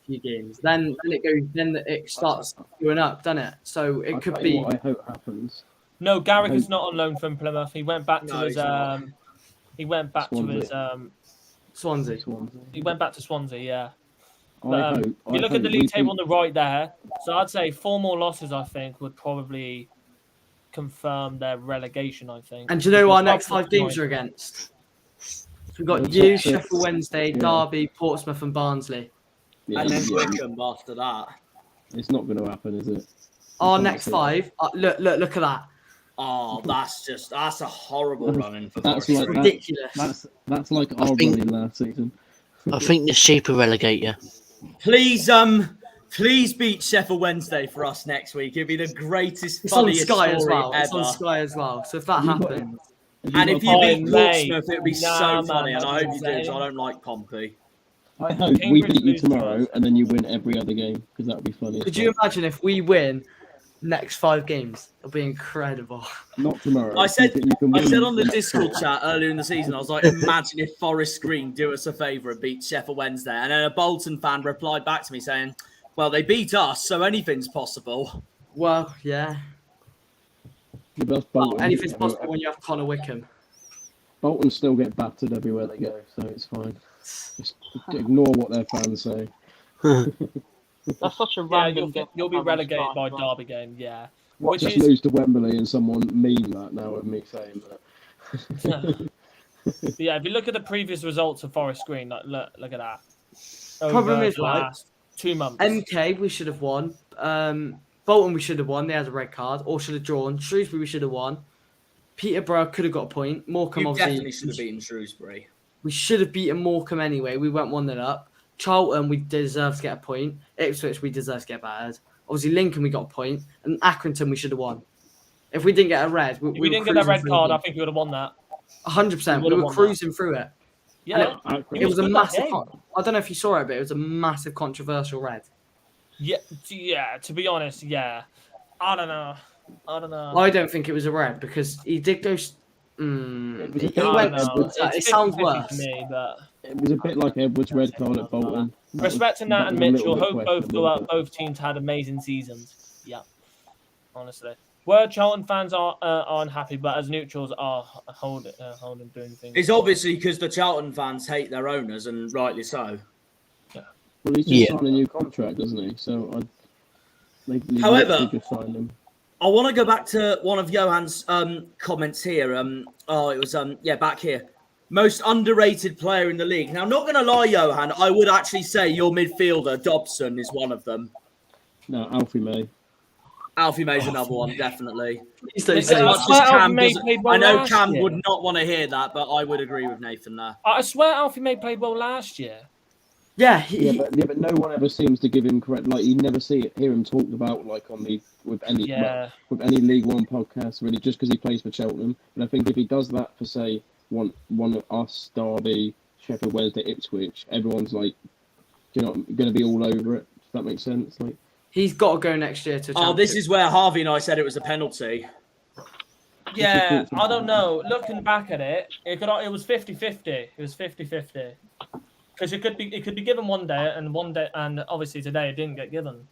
few games. Then it starts going up, doesn't it? So it could tell you be. what I hope happens. No, Garrick is not on loan from Plymouth. He went back to No, his he's not. he went back to his Swansea. he went back to Swansea, yeah. I But, hope. if you look at the league table on the right there, so I'd say 4 more losses, I think, would probably confirm their relegation, I think. And do you know who our Because next 5 games are against? We've got The you, top six. Sheffield Wednesday, Yeah. Derby, Portsmouth, and Barnsley. And then Wickham after that. It's not going to happen, is it? Our can't next see 5. Look at that. Oh, that's a horrible run-in for That's Forest. like Green. Ridiculous. That's like I our think- running last season. I think the sheep will relegate you. Please beat Sheffield Wednesday for us next week. It'd be the greatest, It's on funniest Sky story as well. ever. It's on Sky as well. So if that Have you got- happens, And if you Oh, beat mate. Portsmouth, it'd be Nah, so man, funny. And I hope you do, that's because I insane. don't like Pompey. I hope we Cambridge beat you lose to tomorrow us. and then you win every other game because that would be funny. as could well. you imagine if we win next 5 games? It'll be incredible. Not tomorrow. I said You can win. on the Discord chat earlier in the season, I was like, imagine if Forest Green do us a favour and beat Sheffield Wednesday. And then a Bolton fan replied back to me saying, well, they beat us, so anything's possible. Well, yeah. The best Well, Bolton. anything's possible when you have Connor Wickham. Bolton still get battered everywhere they go, so it's fine. Just ignore what their fans say. That's such a Yeah, random. you'll be relegated by Derby game, yeah. Which Just is lose to Wembley and someone meme that now of me saying that. yeah, if you look at the previous results of Forest Green, like look at that. Problem Over is, the right, last 2 months. MK, we should have won. Bolton, we should have won. They had a red card, or should have drawn. Shrewsbury, we should have won. Peterborough could have got a point. Morecambe, You obviously, definitely should have beaten Shrewsbury. we should have beaten Morecambe anyway. We went 1-0 up. Charlton, we deserve to get a point. Ipswich, we deserve to get battered. Obviously, Lincoln, we got a point. And Accrington, we should have won. If we didn't get a red, if we didn't get that red card, I think we would have won that. 100%. we We would have were won cruising through it. Yeah, It was a good that massive. game. I don't know if you saw it, but it was a massive controversial red. yeah. To be honest, yeah. I don't know. I don't think it was a red because he did go. He I went. don't know. It sounds 50-50 worse. to me, but It was a bit like Edwards' red card at Bolton. respecting that and was a Mitchell, little bit hope questionable. both teams had amazing seasons. Yeah, honestly. Where Charlton fans are unhappy, but as neutrals are holding doing things. It's obviously because the Charlton fans hate their owners, and rightly so. Well, he's just signed a new contract, doesn't he? So they However- literally just signed him. I want to go back to one of Johan's comments here. It was back here. Most underrated player in the league. Now, not going to lie, Johan, I would actually say your midfielder, Dobson, is one of them. No, Alfie May. Alfie May's another one, definitely. Please don't As say much that. as Cam May doesn't- played well I know last Cam year. would not want to hear that, but I would agree with Nathan there. I swear Alfie May played well last year. Yeah, But no one ever seems to give him credit. Like you never hear him talked about like with any League One podcast really, just because he plays for Cheltenham. And I think if he does that for say one of us, Derby, Sheffield Wednesday, Ipswich, everyone's like, going to be all over it. Does that make sense? Like he's got to go next year to. Oh, this is where Harvey and I said it was a penalty. Yeah, I don't know. Looking back at it, it was 50-50. It was 50-50. Because it could be given one day, and obviously today it didn't get given.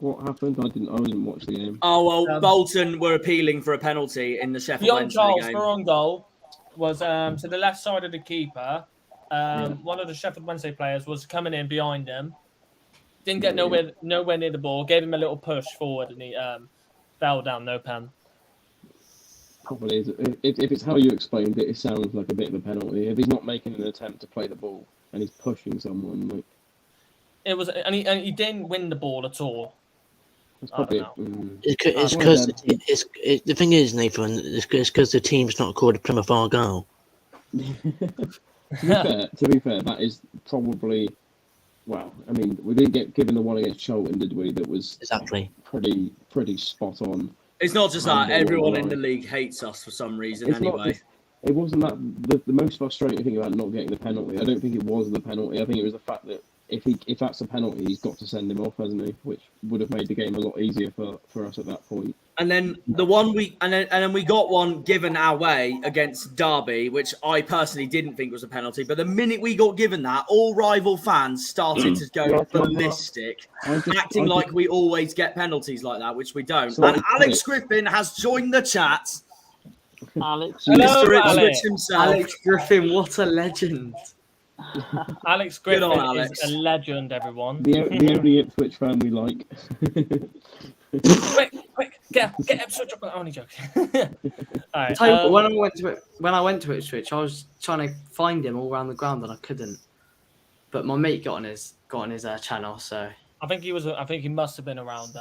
what happened? I didn't watch the game. Oh well, Bolton were appealing for a penalty in the Sheffield Young Wednesday Charles game. for on goal was to the left side of the keeper. One of the Sheffield Wednesday players was coming in behind him. Didn't get nowhere near the ball. Gave him a little push forward, and he fell down. No pen. Probably is. If it's how you explained it, it sounds like a bit of a penalty. If he's not making an attempt to play the ball and he's pushing someone, like It was, and he didn't win the ball at all. it's probably. I don't It's because the thing is, Nathan, it's because the team's not called Plymouth Argyle. To be fair, that is probably. Well, I mean, we didn't get given the one against Cheltenham, did we? That was Exactly. pretty spot on. It's not just that. Everyone in the league hates us for some reason It's not anyway. just- It wasn't that the most frustrating thing about not getting the penalty. I don't think it was the penalty. I think it was the fact that if that's a penalty, he's got to send him off, hasn't he? Which would have made the game a lot easier for us at that point. And then we got one given our way against Derby, which I personally didn't think was a penalty. But the minute we got given that, all rival fans started to go ballistic, acting like we always get penalties like that, which we don't. So and Alex Griffin has joined the chat. Alex. Hello, Mr. Alex. Ipswich himself. Alex Griffin, what a legend! Alex Griffin on, Alex. is a legend, everyone. The only Ipswich fan we like. quick, get Ipswich up. Only joking. All right, Tell you what, when I went to Ipswich, I was trying to find him all around the ground and I couldn't. But my mate got on his channel, so I think he must have been around.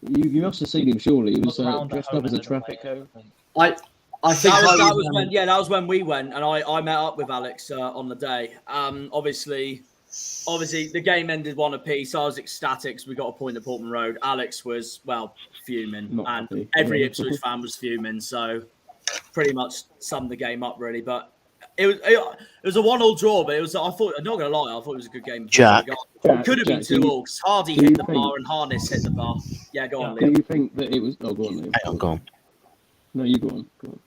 You must have seen him, surely. He was around dressed the up as a home traffic end cone. I think that was when we went, and I met up with Alex on the day. Obviously, the game ended 1-1. I was ecstatic. We got a point at Portman Road. Alex was fuming, Not and happy. every Yeah. Ipswich fan was fuming. So, pretty much summed the game up really. But it was a 1-1 draw. But it was. I'm not gonna lie. I thought it was a good game. Jack. It could have been Jack, 2-2 because Hardy do you hit the think- bar and Harness hit the bar. Yeah, go on, Do Liam. you think that it was... Oh, go on, Liam. Hang on, go on. No, you go on. Go on.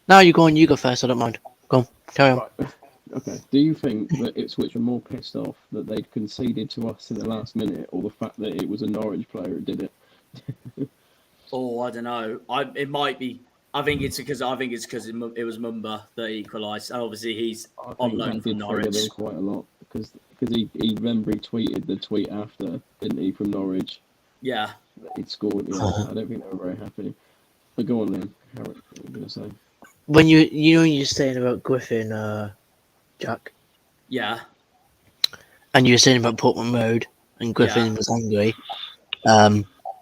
No, you go on. You go first. I don't mind. Go on. Carry on. Right. Okay. Do you think that Ipswich are more pissed off that they'd conceded to us in the last minute, or the fact that it was a Norwich player who did it? Oh, I don't know. It might be. I think it's because it was Mumba that equalised, and obviously he's I on think loan that from did trigger Norwich. them quite a lot because he then retweeted the tweet after, didn't he, from Norwich? Yeah. That he'd scored. Yeah, I don't think they were very happy. But go on, Liam. What were you going to say? When you're saying about Griffin, Jack, Yeah. and you were saying about Portman Road, and Griffin was angry,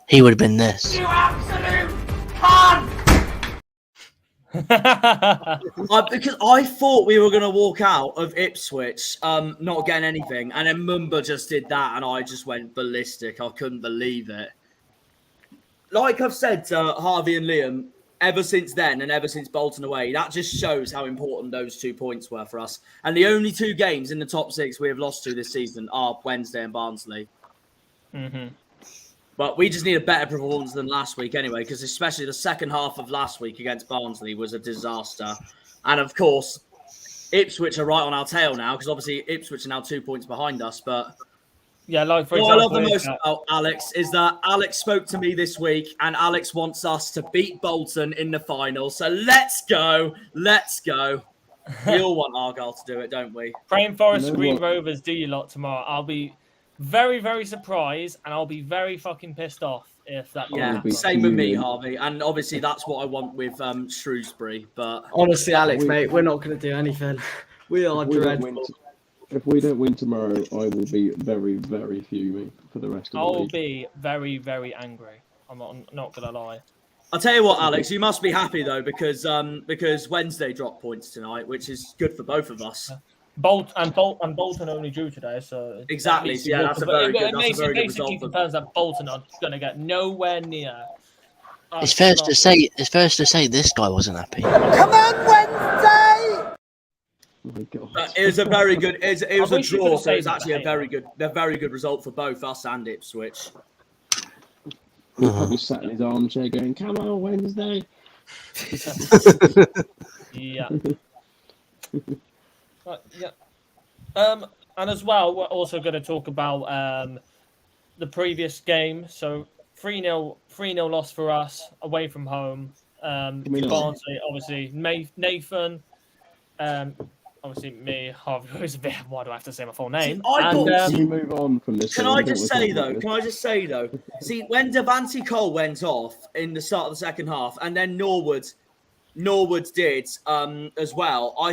he would have been this. Because I thought we were going to walk out of Ipswich not getting anything, and then Mumba just did that, and I just went ballistic. I couldn't believe it. Like I've said to Harvey and Liam, ever since then and ever since Bolton away, that just shows how important those 2 points were for us. And the only 2 games in the top 6 we have lost to this season are Wednesday and Barnsley. Mm-hmm. But we just need a better performance than last week anyway, because especially the second half of last week against Barnsley was a disaster. And of course, Ipswich are right on our tail now, because obviously Ipswich are now 2 points behind us. But Yeah, like for what I example, love the most about Alex is that Alex spoke to me this week, and Alex wants us to beat Bolton in the final. So let's go. We all want Argyle to do it, don't we? praying Forest You know Green what? Rovers do you lot tomorrow. I'll be very, very surprised, and I'll be very fucking pissed off if that. Yeah, be same with me, fuming. Harvey. And obviously that's what I want with Shrewsbury. But honestly, Alex, mate, we're not going to do anything. We are If we don't dreadful. If we don't win tomorrow, I will be very, very fuming for the rest of the I'll league. be very, very angry. I'm not gonna lie. I'll tell you what, Alex, you must be happy though, because Wednesday dropped points tonight, which is good for both of us. Bolton only drew today, so Exactly, that makes yeah, it that's a more- very good- it that's a makes very it good basically result for- confirms that Bolton are gonna get nowhere near. It's fair to say this guy wasn't happy. Oh my God. It was a very good. It was I a wish you draw, could've so it's saved actually a the very good result for both us and Ipswich. He's probably sat in his armchair going, "Come on, Wednesday." Yeah. Yeah. And as well, we're also going to talk about the previous game. So 3-0 loss for us away from home. we know? Barnsley, obviously, Nathan. Obviously, me, Harvey. Why do I have to say my full name? I thought- Can we move on from this? Can one? I don't just wanna say talk about this. see, when Devante Cole went off in the start of the second half, and then Norwood did as well, I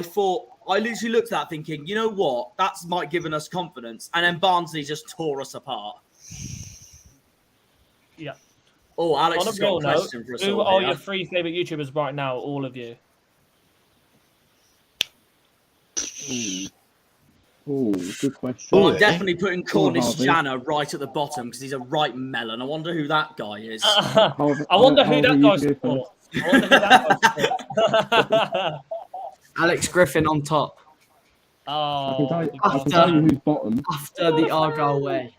literally looked at that thinking, you know what, that's might given us confidence, and then Barnsley just tore us apart. Yeah. Oh, Alex On a has got real a note, question for us who all are here. your 3 favorite YouTubers right now? All of you. Oh, good question. Well, Oh, I'm yeah. definitely putting Cornish Harvey. Jana right at the bottom because he's a right melon. I wonder who that guy is. I wonder who that Harvey, guy you go supports. I wonder who that guy supports. Alex Griffin on top. I can tell you, the I can tell you who's bottom. After the Argyle Way.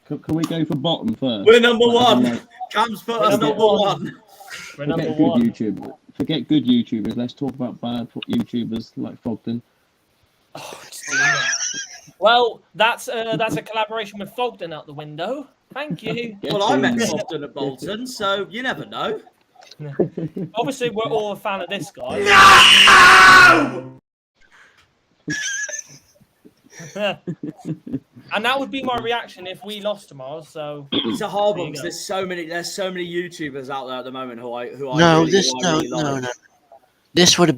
Can we go for bottom first? We're number Like, one. like, Cam's put We're us number number one. one. We're number forget good one. YouTubers. Forget good YouTubers. Let's talk about bad YouTubers like Thogden. Well, that's a collaboration with Thogden out the window. Thank you. Well, I met Thogden at Bolton, so you never know. Obviously, we're all a fan of this guy. And that would be my reaction if we lost tomorrow. So It's a hard There one you because go. there's so many YouTubers out there at the moment who I No, really, this who I really like. no. This would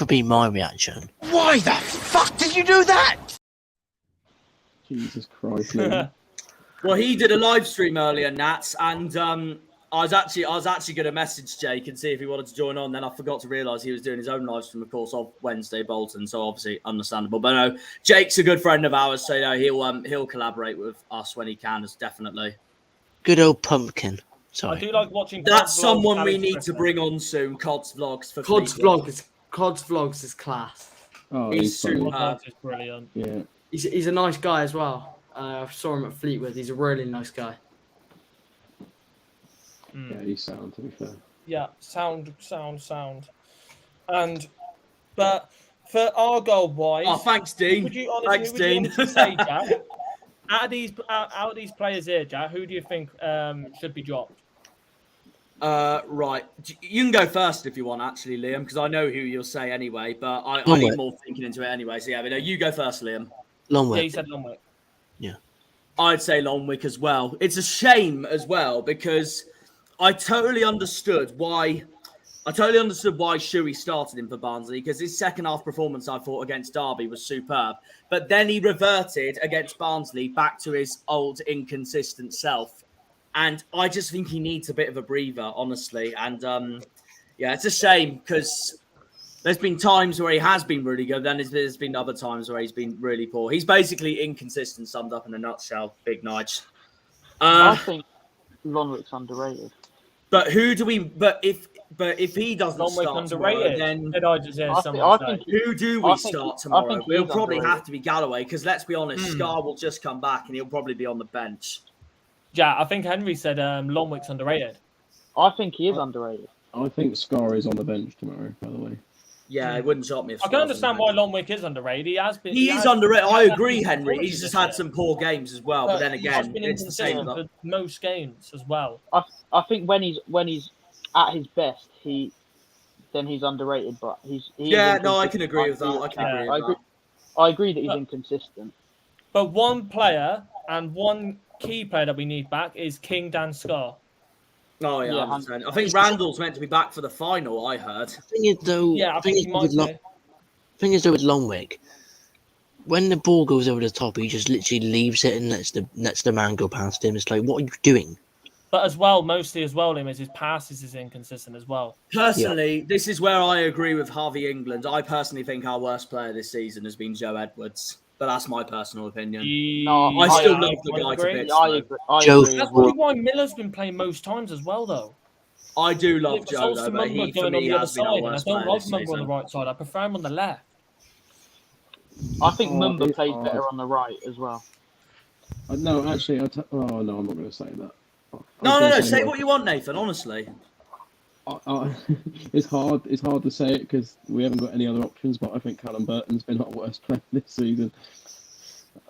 be my reaction. Why the fuck did you do that? Jesus Christ, Liam. Well, he did a live stream earlier, Nats, and I was actually going to message Jake and see if he wanted to join on. Then I forgot to realise he was doing his own live stream, of course, of Wednesday Bolton. So obviously understandable. But no, Jake's a good friend of ours, so he'll collaborate with us when he can. Definitely. Good old pumpkin. I Sorry. do like watching. That's Cod's someone vlogs we and need to Christmas. bring on soon. Cod's vlogs for Cod's Fleetwood. Vlogs is class. Oh, He's he's funny. super. Cod's vlogs is brilliant. Yeah. He's a nice guy as well. I saw him at Fleetwood. He's a really nice guy. Yeah, he's sound, to be fair. Yeah, sound. And but for Argyle wise, Oh, thanks, Dean. would you honestly, Thanks, would you Dean. honestly say, Jack, out of these players here, Jack, who do you think should be dropped? Right. You can go first if you want, actually, Liam, because I know who you'll say anyway, but I Longwick. need more thinking into it anyway. So, yeah, but no, you go first, Liam. Long Yeah, way. you said Longwick. I'd say Longwick as well. It's a shame as well because I totally understood why Shuey started him for Barnsley because his second half performance, I thought, against Derby was superb. But then he reverted against Barnsley back to his old inconsistent self. And I just think he needs a bit of a breather, honestly. And yeah, it's a shame because there's been times where he has been really good. Then there's been other times where he's been really poor. He's basically inconsistent, summed up in a nutshell. Big Nige. I think Lonwick's underrated. But who do we? But if he doesn't Longwick start tomorrow, underrated. then Did I just hear I someone think say? who do I we think start he- tomorrow? I think It'll he's probably underrated. have to be Galloway because let's be honest, Hmm. Scar will just come back and he'll probably be on the bench. Yeah, I think Henry said Longwick's underrated. I think he is underrated. I think Scar is on the bench tomorrow, by the way. Yeah, it wouldn't shock me if I can Scar's understand on why the bench. Longwick is underrated. He has been. He is has- underrated. I he has agree, been Henry. good He's just this had year. some poor games as well. But then he's again, just been it's the same. inconsistent for most games as well. I think when he's at his best, he's underrated. But he Yeah, is no, I can inconsistent. agree with that. I can agree with that. I agree that he's But- inconsistent. But one player and one key player that we need back is King Dan Scar. Oh yeah, Yeah, 100%. I think Randall's meant to be back for the final. I heard. Thing is though, Yeah, I thing think is he with might be. thing is though with Longwick, when the ball goes over the top, he just literally leaves it and lets the man go past him. It's like, what are you doing? But as well, mostly as well, his passes is inconsistent as well. Personally, this is where I agree with Harvey England. I personally think our worst player this season has been Joe Edwards. But that's my personal opinion. No, I still I love the guy to bits. I though. agree. I Joe- agree. That's probably why Miller's been playing most times as well, though. I do love It's Joe, also though, but Mumba he, for going on me, the other has been our side, and I worst don't player like this Mumba on the season. right side. I prefer him on the left. I think Oh, Mumba it's plays hard. better on the right as well. No, actually, oh no, I'm not going to say that. No. Say what you want, Nathan. Honestly. It's hard. It's hard to say it because we haven't got any other options. But I think Callum Burton's been our worst player this season.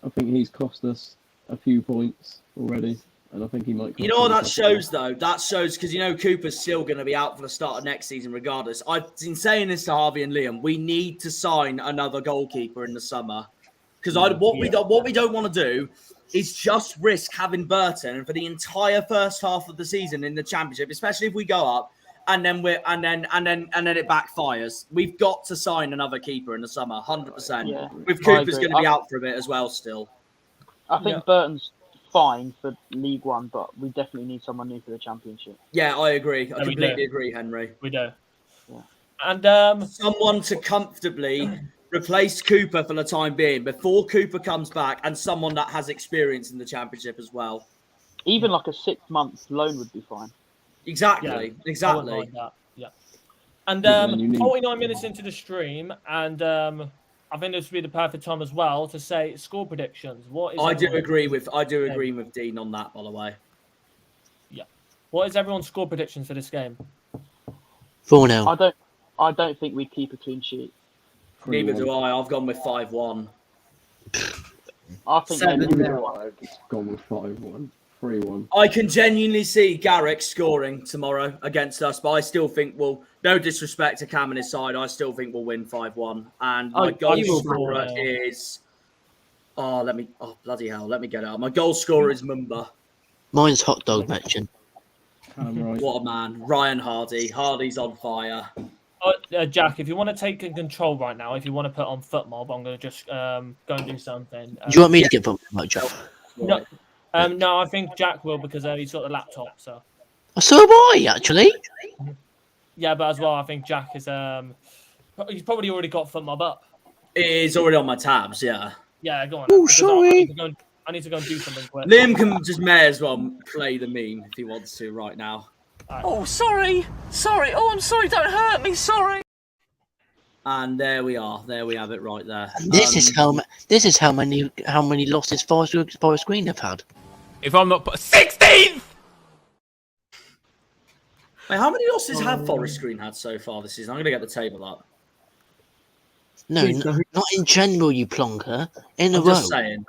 I think he's cost us a few points already, and I think he might. You know what that shows, though? That shows because Cooper's still going to be out for the start of next season, regardless. I've been saying this to Harvey and Liam. We need to sign another goalkeeper in the summer because what we don't want to do is just risk having Burton for the entire first half of the season in the Championship, especially if we go up. And then it backfires. We've got to sign another keeper in the summer, 100%. Yeah, With I Cooper's agree. going to be out for a bit as well. Still, I think Burton's fine for League One, but we definitely need someone new for the Championship. yeah, I agree. I Yeah, we completely do. agree, Henry. We do. Yeah. And Someone to comfortably replace Cooper for the time being before Cooper comes back, and someone that has experience in the Championship as well. Even like a 6-month loan would be fine. Exactly, I wouldn't exactly. mind that. Yeah. And Yeah, then you need- 49 minutes into the stream, and I think this would be the perfect time as well to say score predictions. What is I do everyone's- agree with Dean on that, by the way. Yeah. What is everyone's score predictions for this game? 4-0. I don't think we'd keep a clean sheet. Neither do I. I've gone with 5-1. I think Seven maybe nil. I've just gone with 5-1. 3-1. I can genuinely see Garrick scoring tomorrow against us, but I still think no disrespect to Cam and his side, I still think we'll win 5-1. And my goal he will scorer score. is... bloody hell, let me get it out. My goal scorer is Mumba. Mine's hot dog matching. Right. What a man. Ryan Hardy. Hardy's on fire. Jack, if you want to take control right now, if you want to put on foot mob, I'm going to just go and do something. Do you want me to get put much up? No, I think Jack will because he's got the laptop. So So have I, actually. yeah, but as well, I think Jack is. He's probably already got foot mob up. It is already on my tabs, yeah. Yeah, go on. Oh, because sorry. I need to go and do something quick. Liam may as well play the meme if he wants to right now. Oh, sorry. Sorry. Oh, I'm sorry. Don't hurt me. Sorry. And there we are. There we have it right there. This is how many losses Forest Green have had. If I'm not 16th. Wait, how many losses have Forest Green had so far this season? I'm going to get the table up. No, not in general, you plonker. In a I'm row. just saying.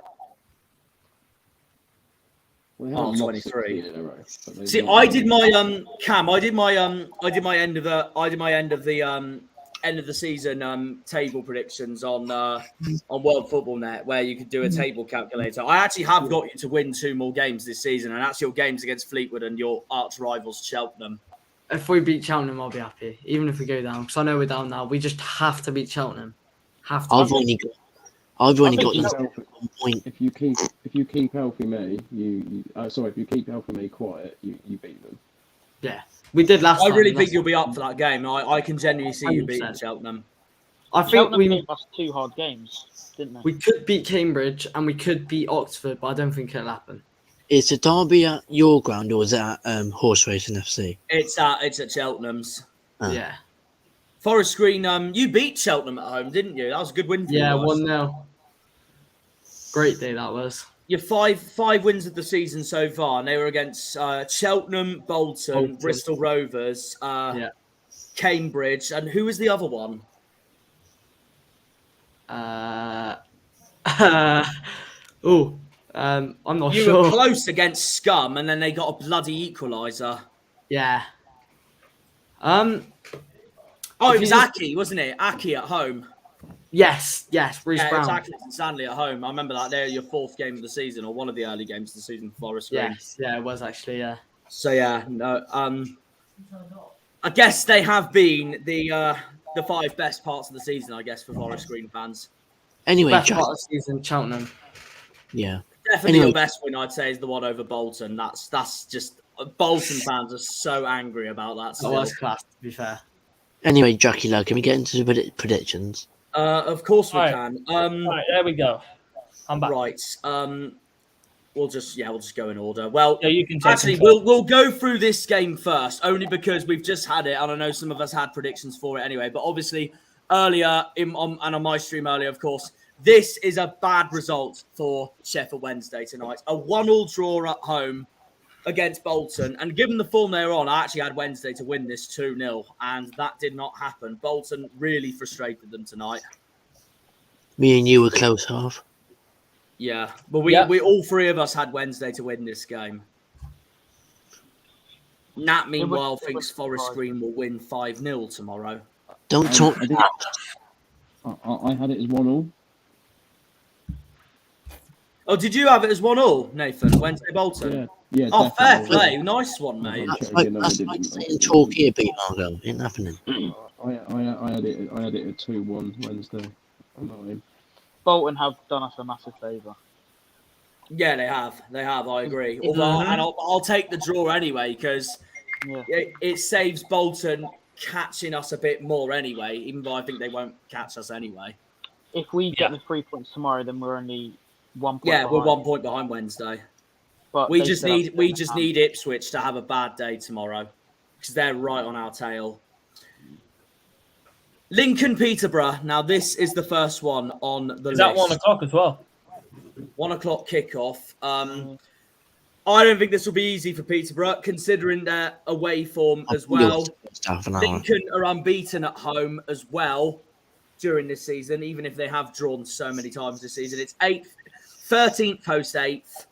We haven't lost 23. 16 in a row, but they've See, not- I did my Cam. I did my end of the season table predictions on World Football Net, where you could do a table calculator. I actually have got you to win 2 more games this season, and that's your games against Fleetwood and your arch rivals Cheltenham. If we beat Cheltenham, I'll be happy. Even if we go down, because I know we're down now. We just have to beat Cheltenham. Have to. I've only got think them so. 1 point. If you keep Alfie May, if you keep Alfie May quiet, you beat them. Yeah, we did last I time. really and think that's- you'll be up for that game. I can genuinely see you 100%. beating Cheltenham. I think Cheltenham we gave us 2 hard games, didn't they? we could beat Cambridge and we could beat Oxford, but I don't think it'll happen. Is the derby at your ground or is it at Horse Racing FC? It's at Cheltenham's. Ah. Yeah. Forest Green, you beat Cheltenham at home, didn't you? That was a good win for Yeah, you guys. 1-0. Great day that was. Your five wins of the season so far, and they were against Cheltenham, Bolton, Bristol Rovers, Cambridge, and who was the other one? I'm not You sure. were close against Scum, and then they got a bloody equaliser. Yeah. Oh, If it was you just- Aki, wasn't it? Aki at home. Yes, Reece Yeah, it Brown. was Aki and Stanley at home. I remember that. They're your 4th game of the season, or one of the early games of the season for Forest Green. Yes, yeah, it was actually, yeah. So yeah, no. I guess they have been the 5 best parts of the season, I guess, for Forest Green fans. Anyway, Best Jack, part of the season, Cheltenham. yeah. Definitely Anyway. your best win, I'd say, is the one over Bolton. That's just Bolton fans are so angry about that. That Still. was class, to be fair. Anyway, Jackie, love, can we get into the predictions? Of course we Right. can. Right, there we go. I'm back. Right. We'll just go in order. Well, Yeah, you can take actually, control. we'll go through this game first, only because we've just had it, and I know some of us had predictions for it anyway. But obviously, earlier on my stream earlier, of course, this is a bad result for Sheffield Wednesday tonight. A 1-1 draw at home against Bolton, and given the form they're on, I actually had Wednesday to win this 2-0, and that did not happen. Bolton really frustrated them tonight. Me and you were close half. Yeah, but we all 3 of us had Wednesday to win this game. Nat, meanwhile, thinks Forest Green will win 5-0 tomorrow. Don't talk. I had it as 1-1. Oh, did you have it as 1-1, Nathan? Wednesday Bolton? Yeah. Oh, fair definitely. play. Nice one, mate. That's like saying Torquay beat Argyle. Ain't happening. I had it at 2-1 Wednesday. I'm not in. Bolton have done us a massive favour. Yeah, they have. I agree. Although, and I'll take the draw anyway, because it saves Bolton catching us a bit more anyway, even though I think they won't catch us anyway. If we get the 3 points tomorrow, then we're only 1 point Yeah, behind. we're 1 point behind Wednesday. But We they just still have need to need Ipswich to have a bad day tomorrow, because they're right on our tail. Lincoln Peterborough. Now, this is the first one on the list. Is that 1 o'clock as well? 1 o'clock kickoff. I don't think this will be easy for Peterborough, considering their away form as well. Lincoln are unbeaten at home as well during this season, even if they have drawn so many times this season. It's 13th post 8th.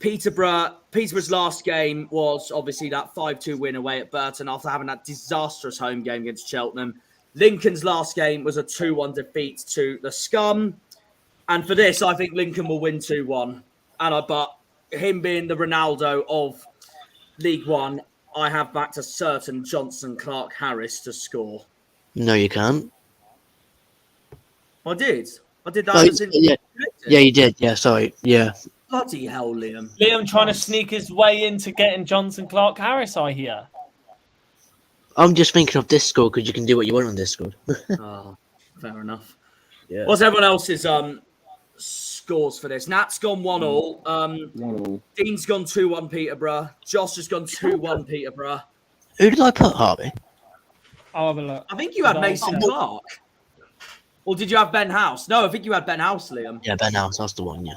Peterborough's last game was obviously that 5-2 win away at Burton after having that disastrous home game against Cheltenham. Lincoln's last game was a 2-1 defeat to the Scum. And for this, I think Lincoln will win 2-1. But him being the Ronaldo of League One, I have backed a certain Johnson Clark Harris to score. No, you can't. I did. I did that. Yeah, you did. Yeah, sorry. Yeah. Bloody hell, Liam. Liam trying to sneak his way into getting Johnson Clark Harris, I hear. I'm just thinking of Discord because you can do what you want on Discord. Oh, fair enough. Yeah. What's everyone else's scores for this? Nat's gone 1-1. 1-1. Dean's gone 2-1 Peterborough. Josh has gone 2-1 Peterborough. Who did I put, Harvey? I'll have a look. I think you had Mason Clark. Or did you have Ben House? No, I think you had Ben House, Liam. Yeah, Ben House. That's the one, yeah.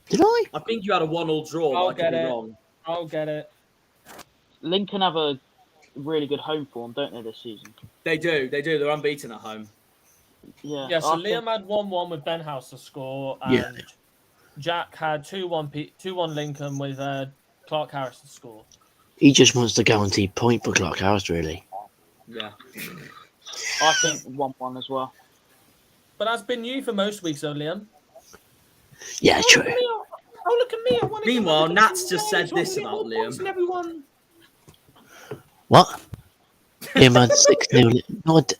Did I? I think you had a 1-1 draw. I'll but I could be get it. wrong. I'll get it. Lincoln have a really good home form, don't they, this season? They do. They're unbeaten at home. Yeah. Yeah, so I think- Liam had 1-1 with Ben House to score, and Jack had 2-1 Lincoln with Clark Harris to score. He just wants the guaranteed point for Clark Harris, really. Yeah. I think 1-1 as well. But that's been you for most weeks, though, Liam. Yeah, true. Look at me. I wanna Meanwhile, get Nat's just said this about Liam. Everyone. What? Liam had 6-0.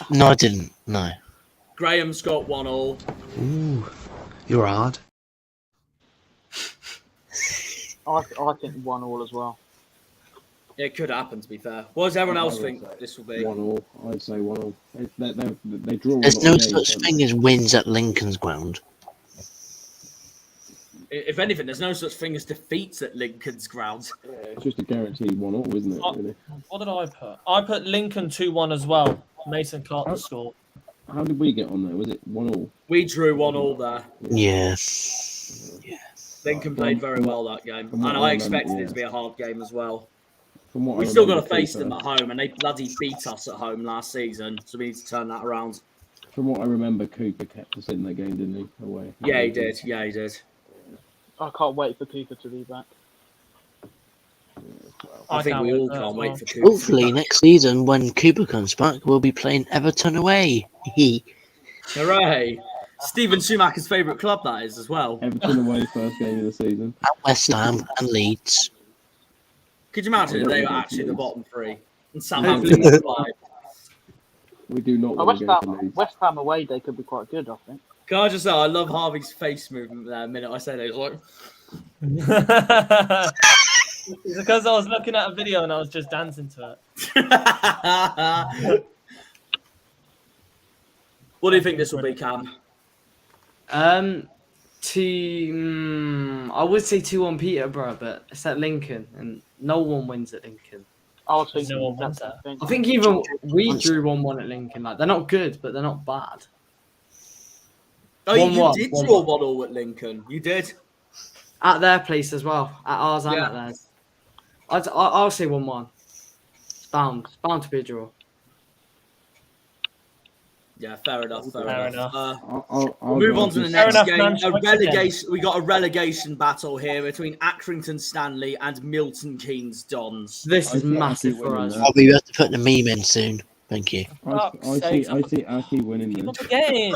No, I didn't. No. Graham's got 1-1. Ooh, you're hard. I think 1-1 as well. It could happen, to be fair. What does everyone else think this will be? 1-1. I'd say 1-1. They draw. There's no such thing as wins at Lincoln's ground. If anything, there's no such thing as defeats at Lincoln's ground. Yeah, it's just a guaranteed 1-1, isn't it? Really? What did I put? I put Lincoln 2-1 as well. Mason Clark to score. How did we get on there? Was it 1-1? We drew 1-1 there. Yeah. Lincoln played very well that game. And I expected it to be a hard game as well. We Still got to face them at home, and they bloody beat us at home last season, so we need to turn that around. From what I remember, Cooper kept us in that game, didn't he? Away. Yeah, he did. Yeah, he did. I can't wait for Cooper to be back. I think we all can't wait for Cooper. Hopefully, next season, when Cooper comes back, we'll be playing Everton away. Hooray! Stephen Schumacher's favourite club, that is, as well. Everton away, first game of the season. At West Ham and Leeds. Could you imagine if they were actually the bottom three? And Southampton was five. We do not Oh, want to go to Leeds. West Ham away day could be quite good, I think. Can I just say, I love Harvey's face movement there the minute I said it. It was It's because I was looking at a video and I was just dancing to it. like... What do you think this will be, Cam? I would say 2-1 Peterborough, but it's at Lincoln, and no one wins at Lincoln. I was thinking No one the wants exact that. thing. I think even we drew 1-1 at Lincoln. Like, they're not good, but they're not bad. Oh, you 1-1, did 1-1. draw 1-1 at Lincoln. You did. At their place as well, at ours and Yeah. at theirs. I'll say 1-1. It's bound to be a draw. Yeah, fair enough. Fair Fair enough. I'll Move on to the Fair next enough, game. man. A relegation. We got a relegation battle here between Accrington Stanley and Milton Keynes Dons. This I is think massive Aki for winning us. that. Harvey, we have to put the meme in soon. Thank you. I see Aki winning Keep on this. forgetting.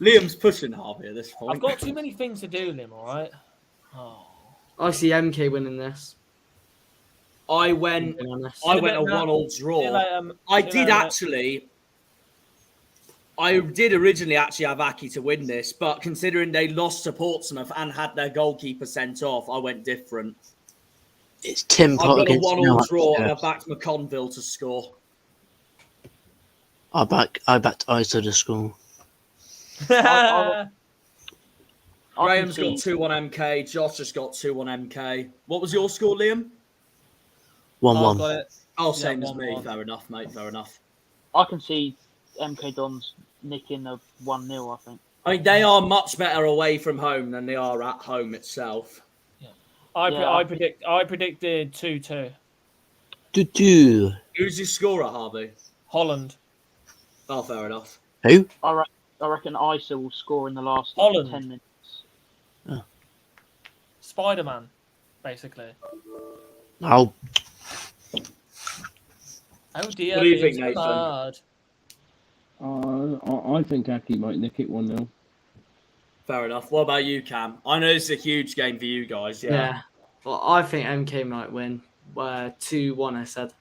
Liam's pushing Harvey at this point. I've got too many things to do, Liam, alright? Oh. I see MK winning this. I went being honest. a See you later, 1-1 See you draw. later, I see you did later. actually. I did originally actually have Aki to win this, but considering they lost to Portsmouth and had their goalkeeper sent off, I went different. It's Tim I've Pot got a against 1-1 draw and I Norwich. backed McConville to score. I backed ISO to score. I can Graham's got see- 2-1 MK. Josh has got 2-1 MK. What was your score, Liam? I've 1-1. got it. Oh, Yeah, same as me. 1-1. Fair enough, mate. Fair enough. I can see MK Dons nicking a 1-0, I think. I mean, they are much better away from home than they are at home itself. I predicted 2-2. Do. Who's your scorer, Harvey? Holland. Oh, fair enough. Who? I reckon Isa will score in the last Holland. 10 minutes. Spider-Man, basically. Oh, Oh dear. What do you think, it's Nathan? hard. I think Aki might nick it 1-0. Fair enough. What about you, Cam? I know it's a huge game for you guys. Yeah. Well, I think MK might win. 2-1, I said.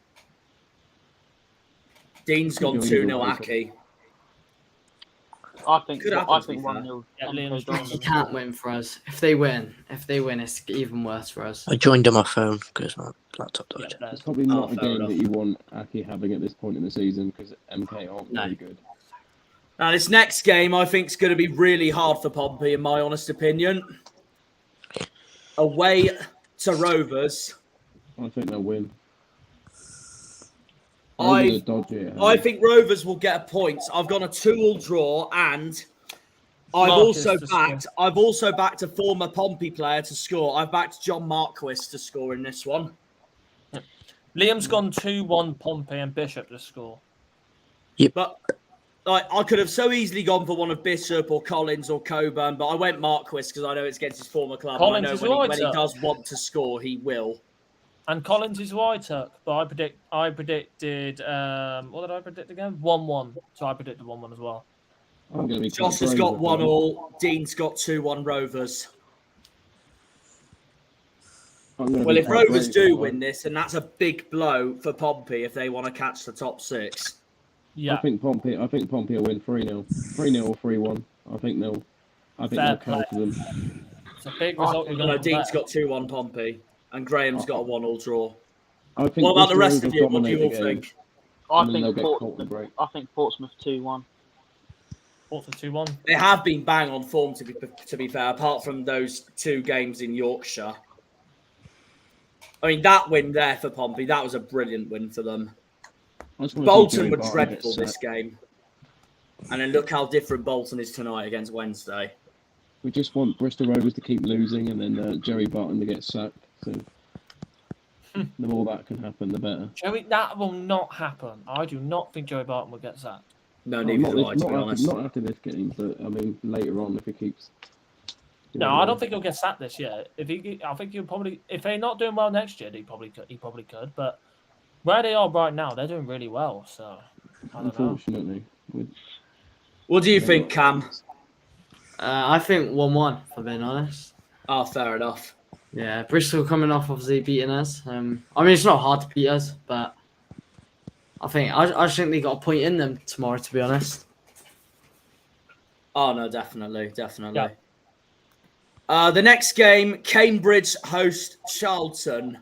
Dean's gone 2-0 Aki. I think Could happen, to be 1-0. Yeah, MK Liam's Dons. He can't win for us. If they win, it's even worse for us. I joined on my phone because my laptop died. Yeah, It's probably not a fair game enough. that you want Aki having at this point in the season because MK aren't No. very good. Now, this next game I think is going to be really hard for Pompey, in my honest opinion. Away to Rovers. I think they'll win. I I think Rovers will get a point. I've gone a 2-2 draw, and I've Marcus also to score. backed a former Pompey player to score. I've backed John Marquis to score in this one. Liam's gone 2-1 Pompey and Bishop to score. But like, I could have so easily gone for one of Bishop or Collins or Coburn, but I went Marquis because I know it's against his former club. Collins and I is know when right, he sir. does want to score, he will. And Collins is who I took, but I predicted what did I predict again? 1-1. So I predicted 1-1 as well. I'm going to be Josh has got 1-1. Dean's got 2-1 Rovers. Well, if Rovers do win this, then that's a big blow for Pompey if they want to catch the top 6. Yeah. I think Pompey will win 3-0. 3-0 or 3-1. I think they'll Fair counter play. them. It's a big result. You're No, going to Dean's got 2-1 Pompey, and Graham's got a 1-1 draw. I think What about the Bristol rest of Rovers you? What do dominate you all the game, think? I and then they'll think get caught in the break. Portsmouth 2-1. Portsmouth 2-1. They have been bang on form, to be fair, apart from those 2 games in Yorkshire. I mean, that win there for Pompey, that was a brilliant win for them. I just wanna see Bolton Joey were Barton dreadful get this sacked. game. And then look how different Bolton is tonight against Wednesday. We just want Bristol Rovers to keep losing and then Jerry Barton to get sacked. So the more that can happen, the better. Joey, that will not happen. I do not think Joey Barton will get sacked. No, Oh, neither do I, to be honest. not after this game, but I mean later on if he keeps. No, I don't think he'll get sacked this year. I think he'll probably. If they're not doing well next year, he probably could. But where they are right now, they're doing really well. So I don't know. Unfortunately, What do you think, Cam? I think 1-1, for being honest. Oh, fair enough. Yeah, Bristol coming off obviously beating us. I mean, it's not hard to beat us, but I just think they got a point in them tomorrow, to be honest. Oh, no, definitely. Yeah. The next game, Cambridge host Charlton.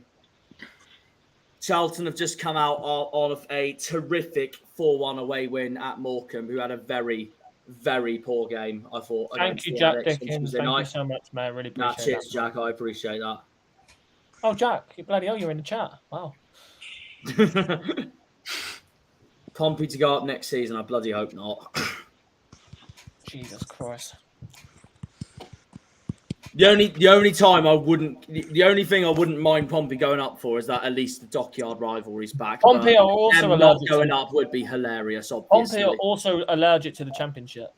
Charlton have just come out of a terrific 4-1 away win at Morecambe, who had a very, very poor game, I thought. Thank you, Jack Dickens. Thank you so much, man. I really appreciate it. Cheers, Jack. I appreciate that. Oh, Jack, bloody hell, you're in the chat. Wow. Pompey to go up next season, I bloody hope not. Jesus Christ. The only thing I wouldn't mind Pompey going up for is that at least the Dockyard rivalry's back. Pompey are also not allergic going to- up would be hilarious, obviously. Pompey are also allergic to the championship.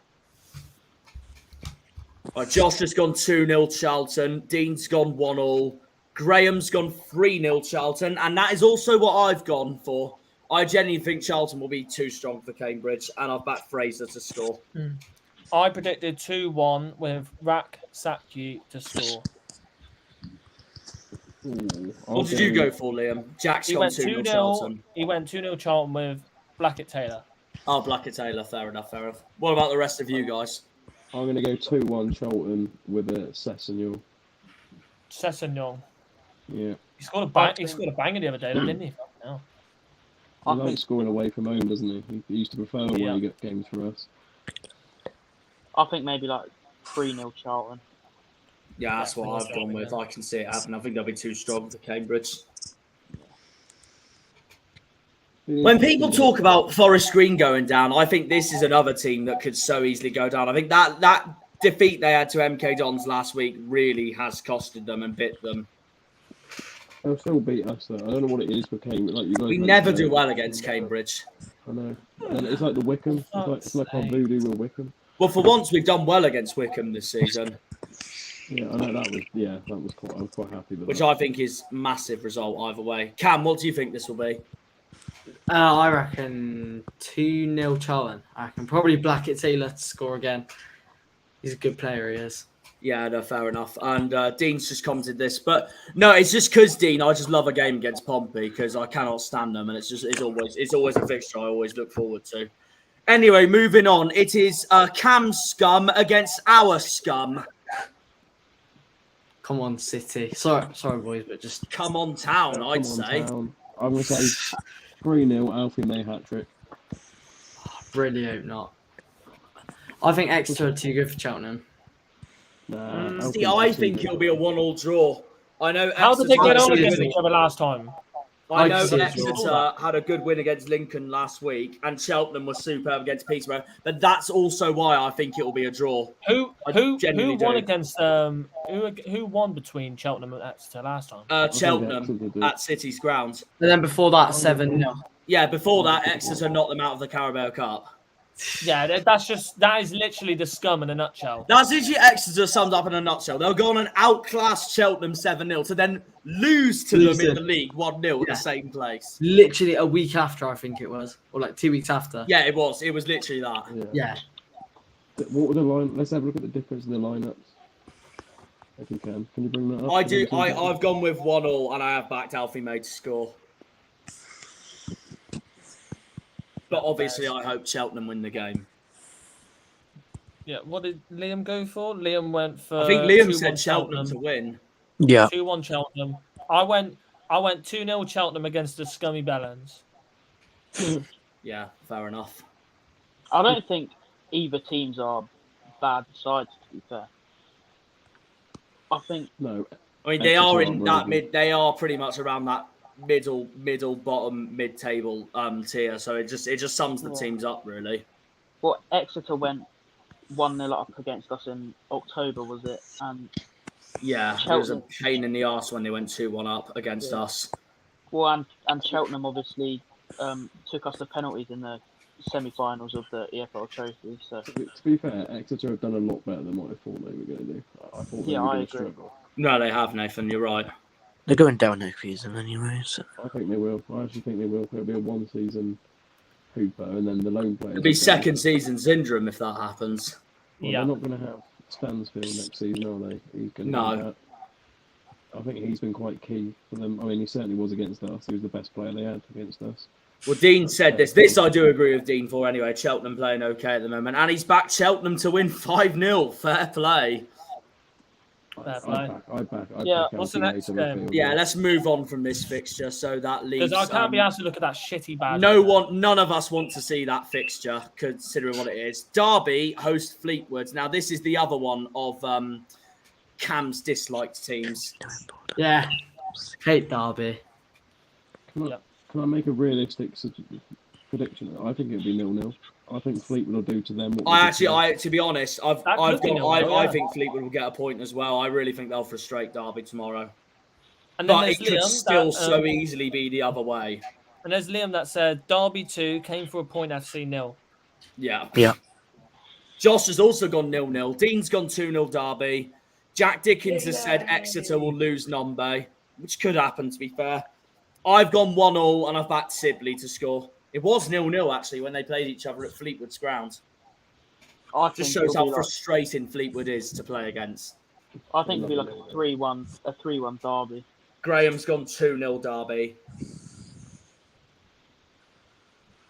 Josh has gone 2-0 Charlton. Dean's gone 1-1. Graham's gone 3-0 Charlton. And that is also what I've gone for. I genuinely think Charlton will be too strong for Cambridge. And I've backed Fraser to score. I predicted 2-1 with Rak Sakyi to score. What did you go for, Liam? Jack's He gone went 2-0 2-0. Charlton. He went 2-0 Charlton with Blackett Taylor. Oh, Blackett Taylor. Fair enough. What about the rest of you guys? I'm going to go 2-1 Charlton with a Sessegnon. Sessegnon. Yeah. He scored a banger the other day, didn't he? No. He likes scoring away from home, doesn't he? He used to prefer away games for us. I think maybe like 3-0 Charlton. Yeah, that's what I've gone with. I can see it happen. I think they'll be too strong for Cambridge. When people talk about Forest Green going down, I think this is another team that could so easily go down. I think that defeat they had to MK Dons last week really has costed them and bit them. They'll still beat us though. I don't know what it is for Cambridge. Like you guys We mentioned never do earlier. well against Cambridge. I know. And it's like the Wickham. It's like our voodoo with Wickham. Well, for once, we've done well against Wickham this season, Yeah, I know that was quite. I was quite happy with which that. I think is massive result either way. Cam, what do you think this will be? I reckon 2-0 Charlton. I reckon probably Blackett Taylor to score again. He's a good player, he is. Yeah, no, fair enough. And Dean's just commented this, but no, it's just because Dean, I just love a game against Pompey because I cannot stand them, and it's always a fixture I always look forward to. Anyway, moving on. It is Cam's scum against our scum. Come on, City. Sorry, boys, but just Come on, town, Come I'd on, say. Town. I'm going to say 3-0 Alfie May hat-trick. really hope not. I think Exeter are too good for Cheltenham. Nah, See, I think it'll be a 1-1 draw. I know. How did they get on Exeter- against each other last time? I know I see it. Exeter had a good win against Lincoln last week, and Cheltenham was superb against Peterborough. But that's also why I think it will be a draw. Who genuinely won do. against who won between Cheltenham and Exeter last time? Cheltenham Exeter did. at City's grounds. And then before that, 7-0. Yeah, before that, Exeter knocked them out of the Carabao Cup. Yeah, that is literally the scum in a nutshell. That's literally Exeter summed up in a nutshell. They'll go on and outclass Cheltenham 7-0 to then lose to them in the league 1-0 at Yeah. the same place. Literally a week after, I think it was. Or like 2 weeks after. Yeah, it was. It was literally that. Yeah. What were the line? Let's have a look at the difference in the lineups. If you can you bring that up? I do. I've gone with 1-1, and I have backed Alfie May to score. But obviously, I hope Cheltenham win the game. Yeah, what did Liam go for? Liam went for. I think Liam 2-1 said Cheltenham to win. Yeah. 2-1 Cheltenham. I went 2-0 Cheltenham against the scummy Bellends. Yeah, fair enough. I don't think either teams are bad sides, to be fair. I think No. I mean, they Exeter are are in really that good. mid. They are pretty much around that bottom, mid-table tier. So it just sums the teams up really. well, Exeter went 1-0 up against us in October, was it? And Yeah, it was a Cheltenham. pain in the arse when they went 2-1 up against us. well, and Cheltenham obviously took us to penalties in the semi-finals of the EFL Trophy. So To be fair, Exeter have done a lot better than what I thought they were going to do. I thought they Yeah, were I going to agree. struggle. No, they have, Nathan. You're right. They're going down next season anyway. So. I think they will. I actually think they will. It'll be a one-season hooper, and then the lone players. It'll be second season syndrome if that happens. Well, Yeah. They're not going to have Stansfield next season, are they? He's going to No. do that. I think he's been quite key for them. I mean, he certainly was against us. He was the best player they had against us. Well, Dean said this. This I do agree with Dean for anyway. Cheltenham playing okay at the moment. And he's backed Cheltenham to win 5-0. Fair play. Fair play. I'd back Yeah, Alfie what's the May next to game? midfield. Yeah, let's move on from this fixture so that leaves... Because I can't be asked to look at that shitty bad. None of us want to see that fixture, considering what it is. Derby host Fleetwood. Now, this is the other one of Cam's disliked teams. Yeah. Hate Derby. Can I make a realistic prediction? I think it'll be 0-0. I think Fleetwood will do to them. What we did to us. To be honest, That could be 0-0, I yeah. think Fleetwood will get a point as well. I really think they'll frustrate Derby tomorrow. And then But there's it could Liam still that, so easily be the other way. and there's Liam that said Derby 2 came for a point FC 0. Yeah. Yeah. Josh has also gone 0-0. Dean's gone 2-0 Derby. Jack Dickens has said Exeter will lose Nombe, which could happen, to be fair. I've gone 1-0 and I've backed Sibley to score. It was 0-0 actually when they played each other at Fleetwood's ground. I think Just shows how it'll be like, frustrating Fleetwood is to play against. I think it'll be like a 3-1 Derby. Graham's gone 2-0 Derby.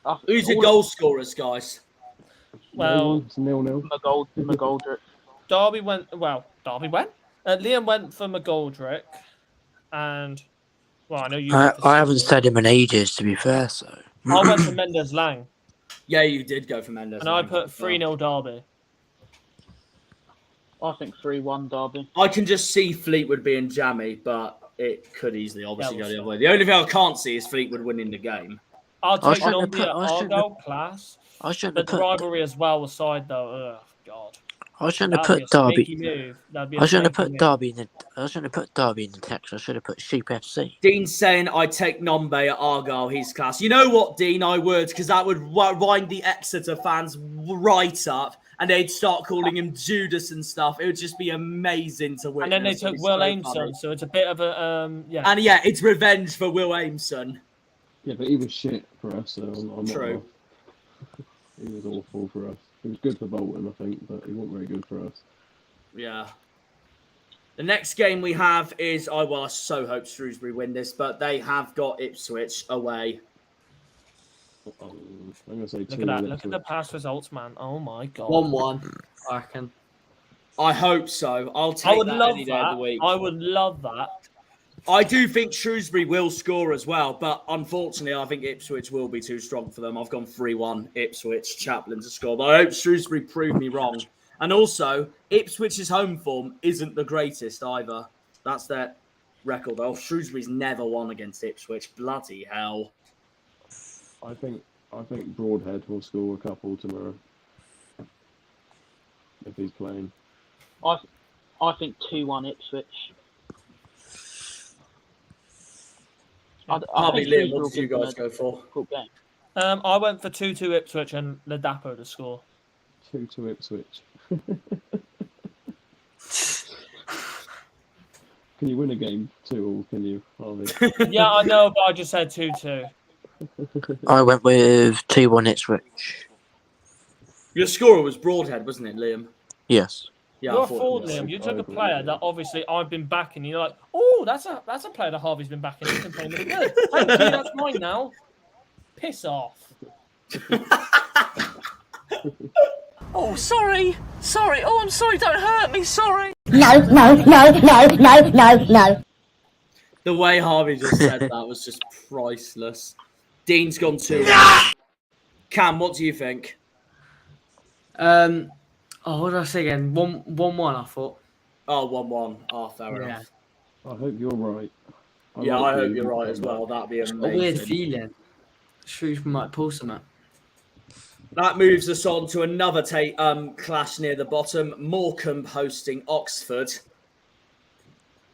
I- Who's the all- goal scorers, guys? Well, It's 0-0. McGoldrick. Derby went. Liam went for McGoldrick, and well, I know you. went for I haven't Sibley. said him in ages, to be fair. So. I went for Mendes Lang, Yeah, you did go for Mendes. and I put 3-0 Derby. I think 3-1 Derby. I can just see Fleetwood being jammy, but it could easily obviously Yeah, go we'll the other way. The only thing I can't see is Fleetwood winning the game. I'll I was take trying to Numbia put- I was trying to- Argyle class. I was trying to But the put. rivalry as well aside, though. Oh God. I was trying to That'd be put a Derby. sneaky move. That'd be I a was trying to sneaky put move. Derby in the. I was trying to put Derby in the text. I should have put Sheep FC. Dean's saying I'd take Nombe at Argyle, he's class. You know what, Dean? I would, because that would wind the Exeter fans right up, and they'd start calling him Judas and stuff. It would just be amazing to witness. And then they It'd took be Will so Aimson, funny. so it's a bit of a yeah. And yeah, it's revenge for Will Aimson. Yeah, but he was shit for us, so I'm not True. off. He was awful for us. He was good for Bolton, I think, but he wasn't very good for us. Yeah. The next game we have is, I so hope Shrewsbury win this, but they have got Ipswich away. I'm going to say Look 2. at that. Look at the past results, man. Oh my God. 1-1, I reckon. I hope so. I'll I take would that love any day of that. the week. I would love that. I do think Shrewsbury will score as well, but unfortunately, I think Ipswich will be too strong for them. I've gone 3-1 Ipswich, Chaplin to score, but I hope Shrewsbury prove me wrong. And also, Ipswich's home form isn't the greatest either. That's their record. Oh, Shrewsbury's never won against Ipswich. Bloody hell. I think Broadhead will score a couple tomorrow. If he's playing. I think 2-1 Ipswich. Harvey, think Liam, Shrewsbury what did you will guys give them go for? a good game. I went for 2-2 Ipswich and Ladapo to score. 2-2 Ipswich. Can you win a game 2-2, can you, Harvey? Yeah, I know, but I just said 2-2. I went with 2-1 Ipswich. Your scorer was Broadhead, wasn't it, Liam? Yes. Yeah, You're I a thought fool, it was. Liam. You took a agree, player yeah. that obviously I've been backing. You're like, oh, that's a player that Harvey's been backing. He's been playing really good. Thank you, that's mine now. Piss off. Oh, sorry. Sorry. Oh, I'm sorry. Don't hurt me. Sorry. No. The way Harvey just said that was just priceless. Dean's gone 2. Cam, what do you think? What did I say again? 1-1, I thought. Oh, 1-1. Oh, fair Yeah. enough. I hope you're right. Yeah, like I hope you. you're right as well. That'd be A weird amazing. feeling. Shrewsbury might pull something. That moves us on to another clash near the bottom. Morecambe hosting Oxford.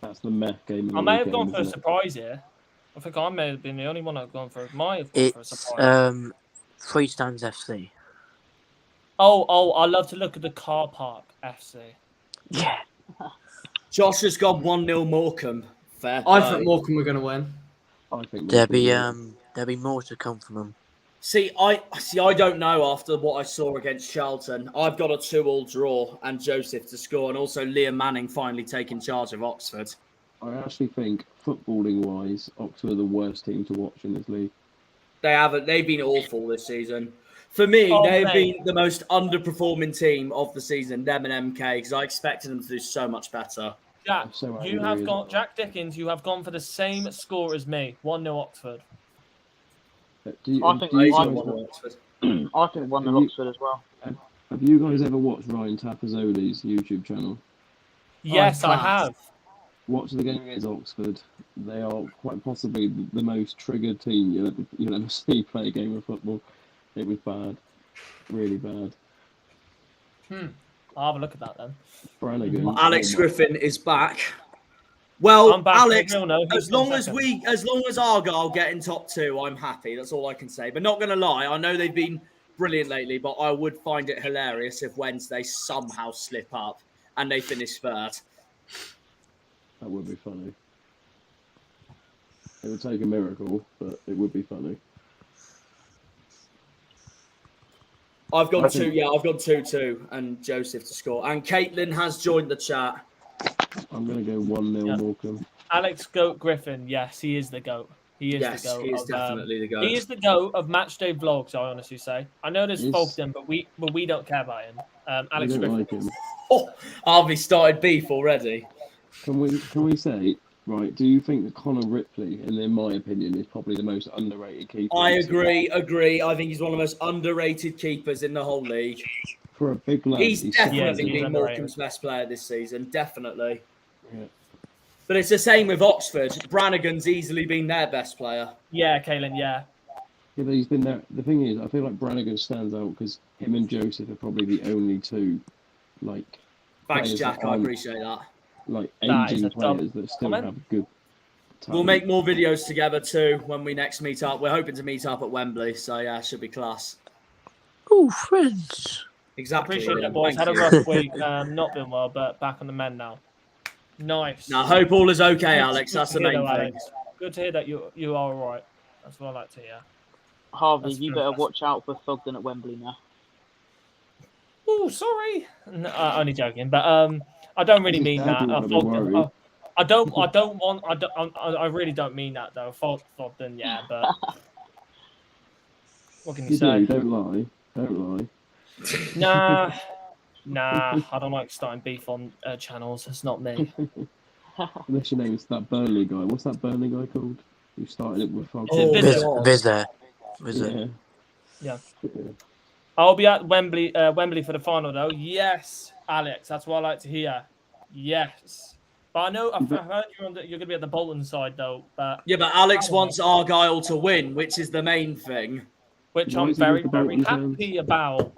That's the meh game. Of I the may have weekend, gone for a isn't it? surprise here. I think I may have been the only one I've gone for. Might have gone for a It's surprise. Freestones FC. Oh, I love to look at the car park FC. Yeah. Josh has gone 1-0 Morecambe. Fair I play. think Morecambe were going to win. I think There'll be more to come from them. See, I don't know after what I saw against Charlton. I've got a 2-2 draw and Joseph to score, and also Liam Manning finally taking charge of Oxford. I actually think, footballing wise, Oxford are the worst team to watch in this league. They've been awful this season. For me, Oh, they've mate. been the most underperforming team of the season, them and MK, because I expected them to do so much better. Jack, I'm so you angry have with gone. that. Jack Dickens, you have gone for the same score as me. 1-0 Oxford. Do you, I think do you I guys, want Oxford. I think 1-0 Have you- Oxford as well. have you guys ever watched Ryan Tapazzoli's YouTube channel? Yes, I class. have. Watch the game against Oxford. They are quite possibly the most triggered team you'll ever see play a game of football. It was bad. Really bad. I'll have a look at that then. Brannigan. Alex oh my- Griffin is back. Well, I'm back. Alex, We'll know who's as long gone as second. Argyle get in top 2, I'm happy. That's all I can say. But not gonna lie, I know they've been brilliant lately, but I would find it hilarious if Wednesday somehow slip up and they finish 3rd. That would be funny. It would take a miracle, but it would be funny. I've gone I think- 2, yeah, I've gone 2-2 and Joseph to score. And Caitlin has joined the chat. I'm going to go 1-0 Yeah. Morecambe. Alex Goat Griffin. Yes, he is the goat. He is Yes, the goat. he is of, definitely the goat. He is the goat of Matchday Vlogs. I honestly say. I know there's He's- Thogden, but we don't care about him. I Alex don't Griffin. like him. Oh, Harvey started beef already. Can we say, right, do you think that Connor Ripley, and in my opinion, is probably the most underrated keeper? I in the league? agree. I think he's one of the most underrated keepers in the whole league. For a big lad, He's definitely he's been underrated. Morecambe's best player this season, definitely. Yeah. But it's the same with Oxford. Brannigan's easily been their best player. Yeah, Kaylin. Yeah. Yeah, but he's been there. The thing is, I feel like Brannigan stands out because him and Joseph are probably the only two, like, Thanks, players Jack. that I aren't, appreciate that. like, That is aging a dumb players that still comment. have good talent. We'll make more videos together too when we next meet up. We're hoping to meet up at Wembley, so yeah, should be class. Oh, friends. Exactly. Appreciate it, Liam. boys. Thank Had a you. rough week. Not been well, but back on the mend now. Nice. Now, I hope all is okay, Good Alex. to That's the hear main though, thing. Alex. Good to hear that you are all right. That's what I like to hear. Harvey, That's you better fantastic. watch out for Thogden at Wembley now. Oh, sorry. No, only joking, but I don't really mean that. I really don't mean that though. Thogden, yeah, but what can you say? Don't lie. Don't lie. Nah. I don't like starting beef on channels. It's not me. Unless your name's that Burnley guy. What's that Burnley guy called? Who started it with Oh, Visit. Visit. Yeah. I'll be at Wembley for the final though. Yes, Alex. That's what I like to hear. Yes. But I know I've heard you're going to be at the Bolton side though. But Yeah, but Alex wants Argyle to win, which is the main thing. Which Why I'm is he very, with the very Bolton happy about.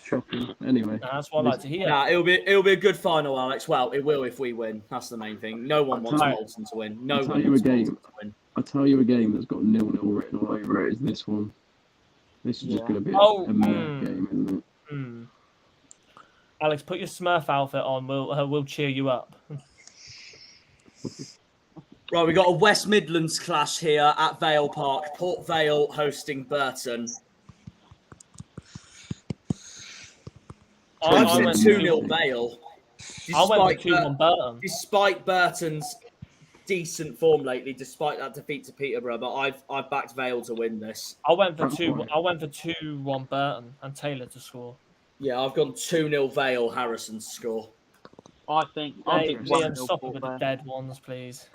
Shocking. Anyway. That's what I like to hear. Yeah, it'll be a good final, Alex. Well, it will if we win. That's the main thing. No one wants Bolton to win. No one wants Bolton to win. I'll tell you a game that's got 0-0 written all over it is this one. This is just going to be a mad game, isn't it? Alex, put your Smurf outfit on. We'll cheer you up. Right, we got a West Midlands clash here at Vale Park. Port Vale hosting Burton. I went 2-0 Vale. I went for 2-1 Burton. Despite Burton's decent form lately, despite that defeat to Peterborough, but I've backed Vale to win this. I went for 2-1 Burton and Taylor to score. Yeah, I've gone 2-0 Vale, Harrison to score. I think Liam, stop with the dead ones, please.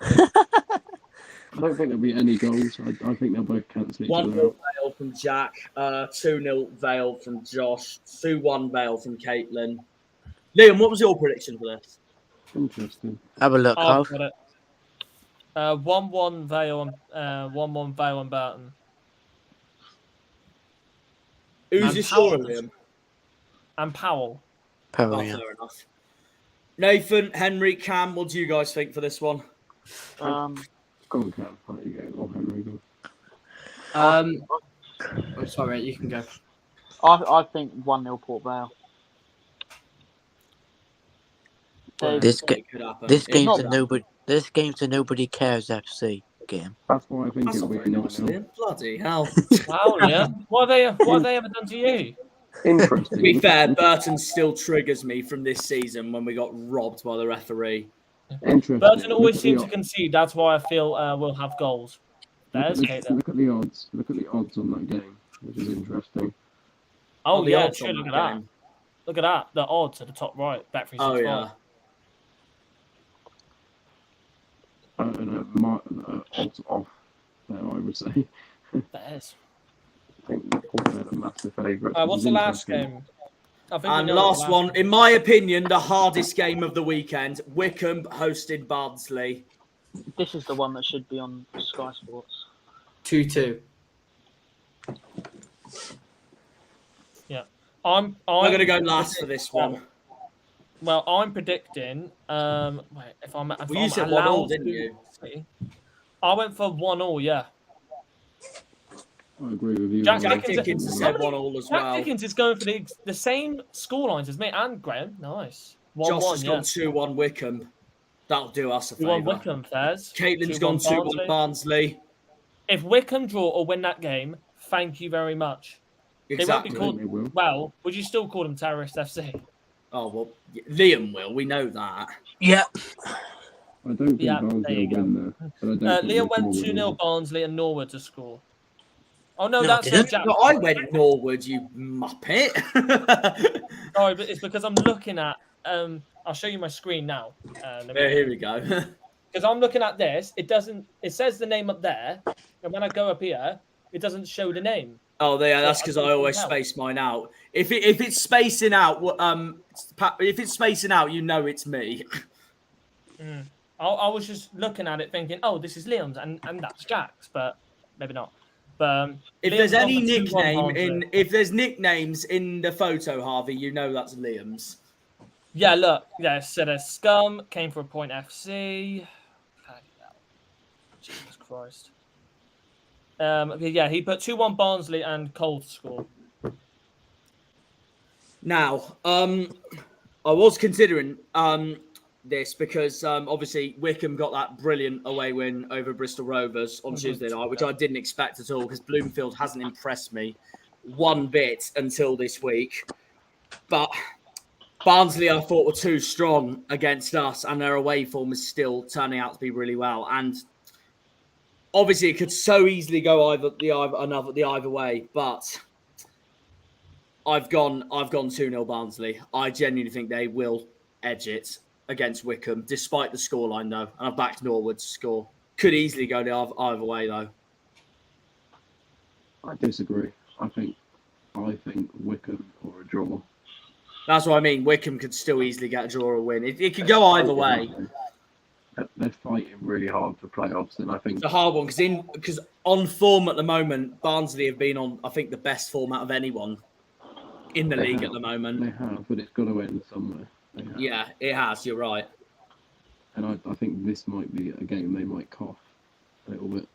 I don't think there'll be any goals. I think they'll both cancel each other 1-0 out. Vale from Jack, 2-0 Vale from Josh, 2-1 Vale from Caitlin. Liam, what was your prediction for this? Interesting. Have a look, I've Carl. got it. 1-1 Vale and 1-1 Vale and Burton. Who's your scorer, Liam? And Powell. Oh, fair enough. Nathan, Henry, Cam, what do you guys think for this one? Go on, Cam. There you go. Or Henry, go. Oh, sorry, you can go. I think 1-0 Port Vale. This game's a nobody cares FC game. That's why I think That's it'll not be very nice, Liam. Bloody hell. Wow, Liam. What have they ever done to you? Interesting. To be fair, Burton still triggers me from this season when we got robbed by the referee. Interesting. Burton always Look seem at to concede. That's why I feel we'll have goals. There's Caitlin. Look at the odds. Look at the odds on that game, which is interesting. Oh, the yeah, odds sure. on Look at that that. game. Look at that. The odds at the top right. Bet 365. Oh, yeah. I don't know, odds off there, I would say. There's. I think they're the massive favourites. What's the last game? I think we And know what last the one, in my opinion, the hardest game of the weekend. Wickham hosted Bardsley. This is the one that should be on Sky Sports. 2-2. Yeah. I'm going to go last for this one. Well, I'm predicting. Wait, if I'm you said 1-1, allowed didn't to you? see, I went for 1-1. Yeah. I agree with you. Jack Dickens has said 1-1 as Jack well. Dickens is going for the same scorelines as me and Graham. Nice. 1-1. Josh has Yeah. gone 2-1 Wickham. That'll do us a 2-1 favour. Wickham, Fairs. Caitlin's gone 2-1 Barnsley. If Wickham draw or win that game, thank you very much. Exactly. They won't be called. Well, would you still call them Terrorist FC? Oh, well, Liam will. We know that. Yeah. I don't think Yeah, Barnsley there you will go. win there. But I don't think Liam went Wickham will 2-0 Barnsley and Norwood to score. Oh, no, No, that's I didn't. Jack. No, I went Norwood, you muppet. Sorry, but it's because I'm looking at. I'll show you my screen now. Here we go. Because I'm looking at this, it doesn't. It says the name up there, and when I go up here, it doesn't show the name. Oh, yeah, that's because I always out. space mine out. If it's spacing out, if it's spacing out, you know it's me. I was just looking at it, thinking, "Oh, this is Liam's, and that's Jack's." But maybe not. But if Liam's there's gone any for 2-1 nickname Barnsley. if there's nicknames in the photo, Harvey, you know that's Liam's. Yeah, look. Yeah, so there's Scum, came for a point FC. Jesus Christ. Yeah, he put 2-1 Barnsley and Cole to score. Now, I was considering this because obviously Wickham got that brilliant away win over Bristol Rovers on Tuesday night, which I didn't expect at all because Bloomfield hasn't impressed me one bit until this week. But Barnsley, I thought, were too strong against us, and their away form is still turning out to be really well. And obviously, it could so easily go either way, but I've gone 2-0 Barnsley. I genuinely think they will edge it against Wickham, despite the scoreline, though. And I've backed Norwood to score. Could easily go the either way, though. I disagree. I think Wickham or a draw. That's what I mean. Wickham could still easily get a draw or a win. It could go either way. They're fighting really hard for playoffs, and I think It's a hard one because on form at the moment, Barnsley have been on, I think, the best form out of anyone in the league at the moment. they have, but it's got to end somewhere. Yeah, it has. You're right. And I think this might be a game they might cough a little bit.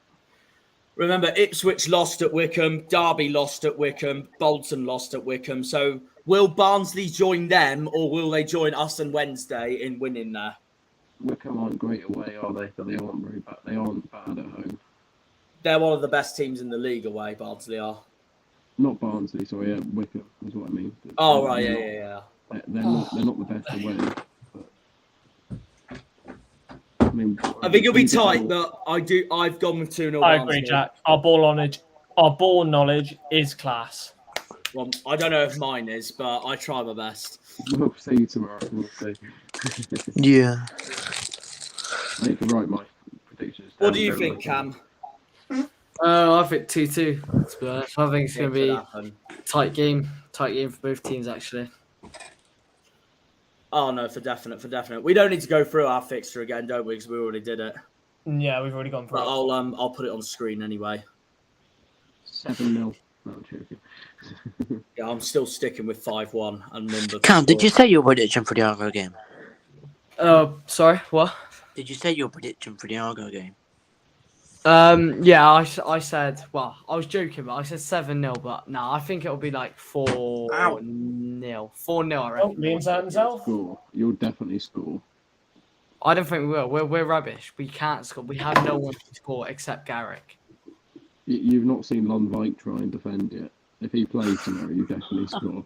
Remember, Ipswich lost at Wickham, Derby lost at Wickham, Bolton lost at Wickham. So will Barnsley join them, or will they join us on Wednesday in winning there? Wickham aren't great away, are they? But they aren't very bad. They aren't bad at home. They're one of the best teams in the league away, Barnsley are. Not Barnsley, sorry. Yeah, Wickham is what I mean. Oh, right, yeah. They're not the best away. But, I mean, I think it'll be tight, but I've gone with 2-0 I Barnsley. agree, Jack. Our ball knowledge is class. Well, I don't know if mine is, but I try my best. We'll see tomorrow. We'll see. Yeah. I need to write my predictions. What do you think, Cam? I think 2-2. To be honest, I think it's going to be a tight game for both teams actually. Oh no, for definite. We don't need to go through our fixture again, don't we? Because we already did it. Yeah, we've already gone for But it. I'll put it on screen anyway. 7-0. No, I'm joking. Yeah, I'm still sticking with 5-1 and Mumba. Cam, did you say your prediction for the Argyle game? Sorry, what? Did you say your prediction for the Argyle game? Yeah, I said, well, I was joking, but I said 7-0, but no, I think it'll be like 4-0. 4-0, I reckon. Liam's out himself. Score. You'll definitely score. I don't think we will. We're rubbish. We can't score. We have no one to score except Garrick. You've not seen Lundvik try and defend yet. If he plays tomorrow, you definitely score.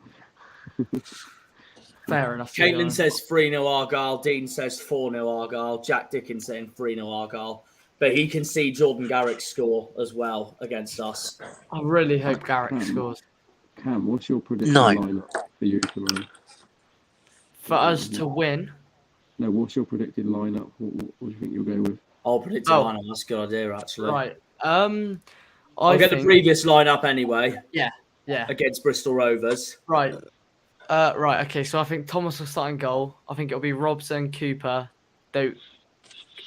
Fair enough. Caitlin says 3-0 Argyle. Dean says 4-0 Argyle. Jack Dickens saying 3-0 Argyle. But he can see Jordan Garrick score as well against us. I really hope Garrick scores. Cam, what's your prediction No. lineup for you tomorrow? For us to win, No, what's your predicted lineup? What do you think you'll go with? I'll predict a lineup. That's a good idea, actually. right? I'll get the previous lineup anyway. Yeah. Against Bristol Rovers. Right. Right. Okay. So I think Thomas will start in goal. I think it'll be Robson, Cooper, Doak.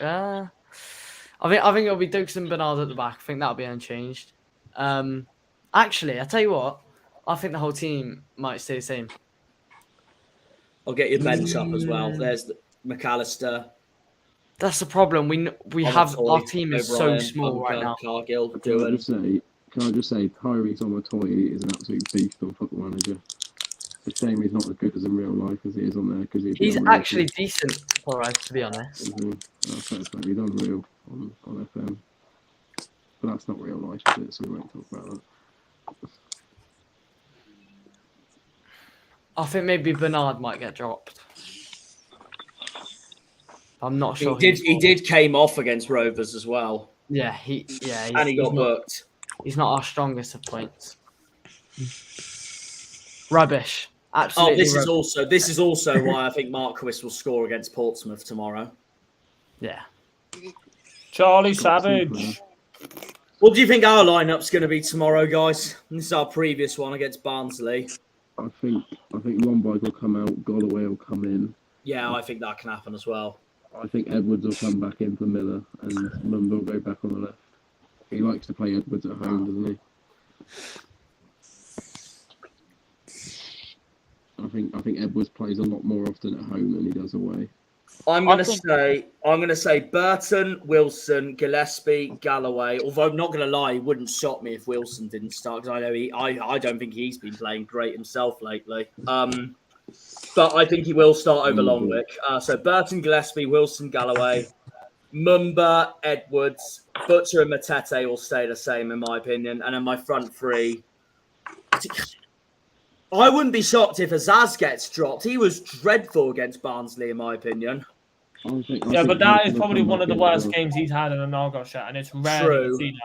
I think it'll be Dokes and Bernard at the back. I think that'll be unchanged. Actually, I tell you what, I think the whole team might stay the same. I'll get your bench up as well. There's McAllister. That's the problem. We have our team is so O'Brien, small Bunker, right now. Cargill, Can I Doohan. just say, Tyrese Omotoye is an absolute beast on Football Manager. It's a shame he's not as good as in real life as he is on there because He's actually decent for us, to be honest. He's unreal on FM. But that's not real life, is it? So we won't talk about that. I think maybe Bernard might get dropped. I'm not sure. He did came off against Rovers as well. Yeah, and he got booked. He's not our strongest of points. Rubbish. Absolutely. This is also why I think Marquis will score against Portsmouth tomorrow. Yeah. Charlie Savage. What do you think our lineup's going to be tomorrow, guys? This is our previous one against Barnsley. I think Lundvik will come out, Galloway will come in. Yeah, I think that can happen as well. I think Edwards will come back in for Miller and Mumba will go back on the left. He likes to play Edwards at home, doesn't he? I think Edwards plays a lot more often at home than he does away. I'm gonna say Burton, Wilson, Gillespie, Galloway. Although I'm not gonna lie, it wouldn't shock me if Wilson didn't start, because I know I don't think he's been playing great himself lately. But I think he will start over Longwick. So Burton, Gillespie, Wilson, Galloway, Mumba, Edwards, Butcher, and Matete will stay the same in my opinion. And then my front three. I wouldn't be shocked if Azaz gets dropped. He was dreadful against Barnsley, in my opinion. Yeah, but that is probably one of the worst games he's had in an Argyle shirt, and it's rare to see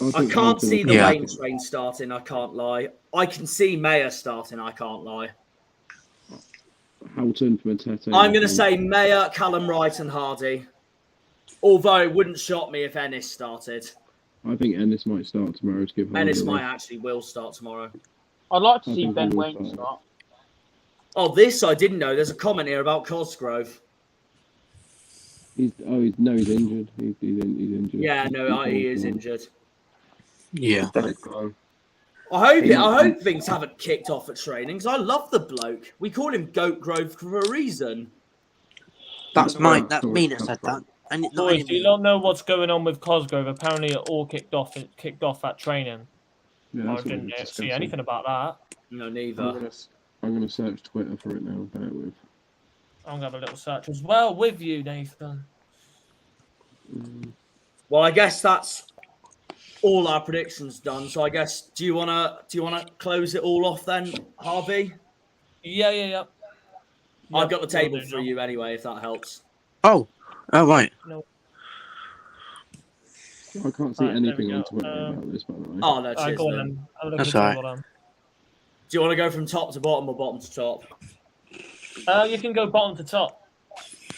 that. I can't see the Wayne train starting, I can't lie. I can see Mayer starting, I can't lie. Houghton for Matete. I'm going to say Mayer, Callum Wright, and Hardy. Although it wouldn't shock me if Ennis started. I think Ennis might start tomorrow to give Hardy Ennis a might rest. actually will start tomorrow. I'd like to see Ben Waine start. Oh, this I didn't know. There's a comment here about Cosgrove. He's injured. He's injured. Yeah, no, he is injured. Yeah. I hope things haven't kicked off at training, because I love the bloke. We call him Goat Grove for a reason. That's mine. That's me that said that. And Boys, do you not know what's going on with Cosgrove? Apparently, it all kicked off at training. Yeah, I didn't see anything about that. No, neither. I'm going to search Twitter for it now. Bear with. I'm going to have a little search as well with you, Nathan. Well, I guess that's all our predictions done. So I guess do you wanna close it all off then, Harvey? Yeah. I've got the table for you anyway, if that helps. Oh, right. No. I can't see anything on Twitter about this, by the way. Oh, no, cheers. Go on, then. That's all right. Do you want to go from top to bottom or bottom to top? You can go bottom to top.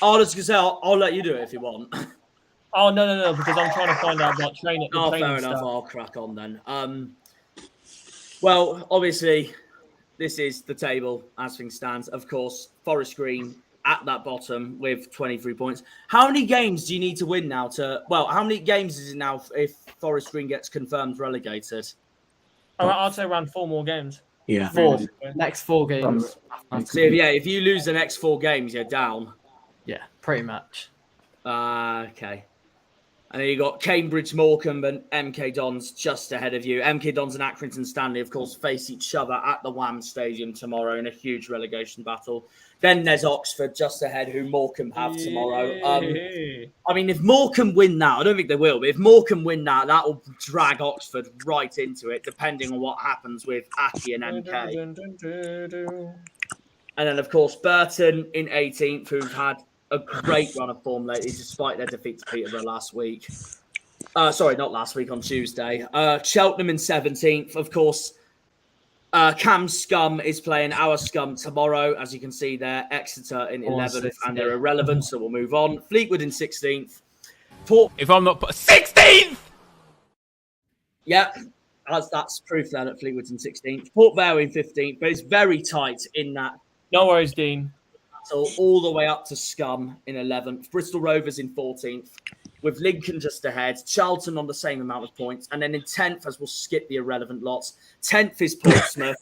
Oh, I was going to say, I'll let you do it if you want. Oh, no, because I'm trying to find out about training. Oh, fair enough. I'll crack on then. Well, obviously, this is the table as things stand. Of course, Forest Green at that bottom with 23 points. How many games do you need to win now how many games is it now if Forest Green gets confirmed relegated? I'd say around 4 more games. Yeah. 4. Next 4 games. So, if you lose the next 4 games, you're down. Yeah, pretty much. Okay. And then you got Cambridge, Morecambe, and MK Dons just ahead of you. MK Dons and Accrington Stanley, of course, face each other at the Wham Stadium tomorrow in a huge relegation battle. Then there's Oxford just ahead, who Morecambe have tomorrow. I mean, if Morecambe win that, I don't think they will, but if Morecambe win that, that will drag Oxford right into it, depending on what happens with Aki and MK. And then, of course, Burton in 18th, who've had a great run of form lately, despite their defeat to Peterborough last week. Sorry, not last week, on Tuesday. Cheltenham in 17th. Of course, Cam Scum is playing our Scum tomorrow. As you can see there, Exeter in 11th, and they're irrelevant, so we'll move on. Fleetwood in 16th. If I'm not... 16th! Yeah, that's proof then that Fleetwood's in 16th. Port Vale in 15th, but it's very tight in that. No worries, Dean. So all the way up to Scum in 11th. Bristol Rovers in 14th, with Lincoln just ahead. Charlton on the same amount of points. And then in 10th, as we'll skip the irrelevant lots, 10th is Portsmouth,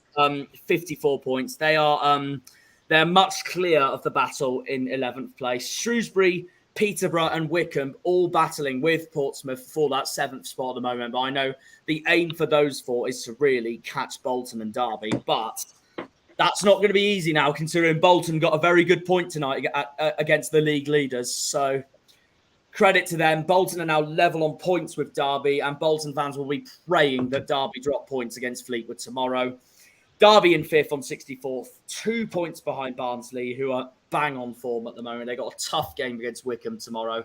54 points. They're much clear of the battle in 11th place. Shrewsbury, Peterborough and Wickham all battling with Portsmouth for that 7th spot at the moment. But I know the aim for those 4 is to really catch Bolton and Derby. But that's not going to be easy now, considering Bolton got a very good point tonight against the league leaders. So credit to them. Bolton are now level on points with Derby, and Bolton fans will be praying that Derby drop points against Fleetwood tomorrow. Derby in 5th on 64th, 2 points behind Barnsley, who are bang on form at the moment. They got a tough game against Wickham tomorrow.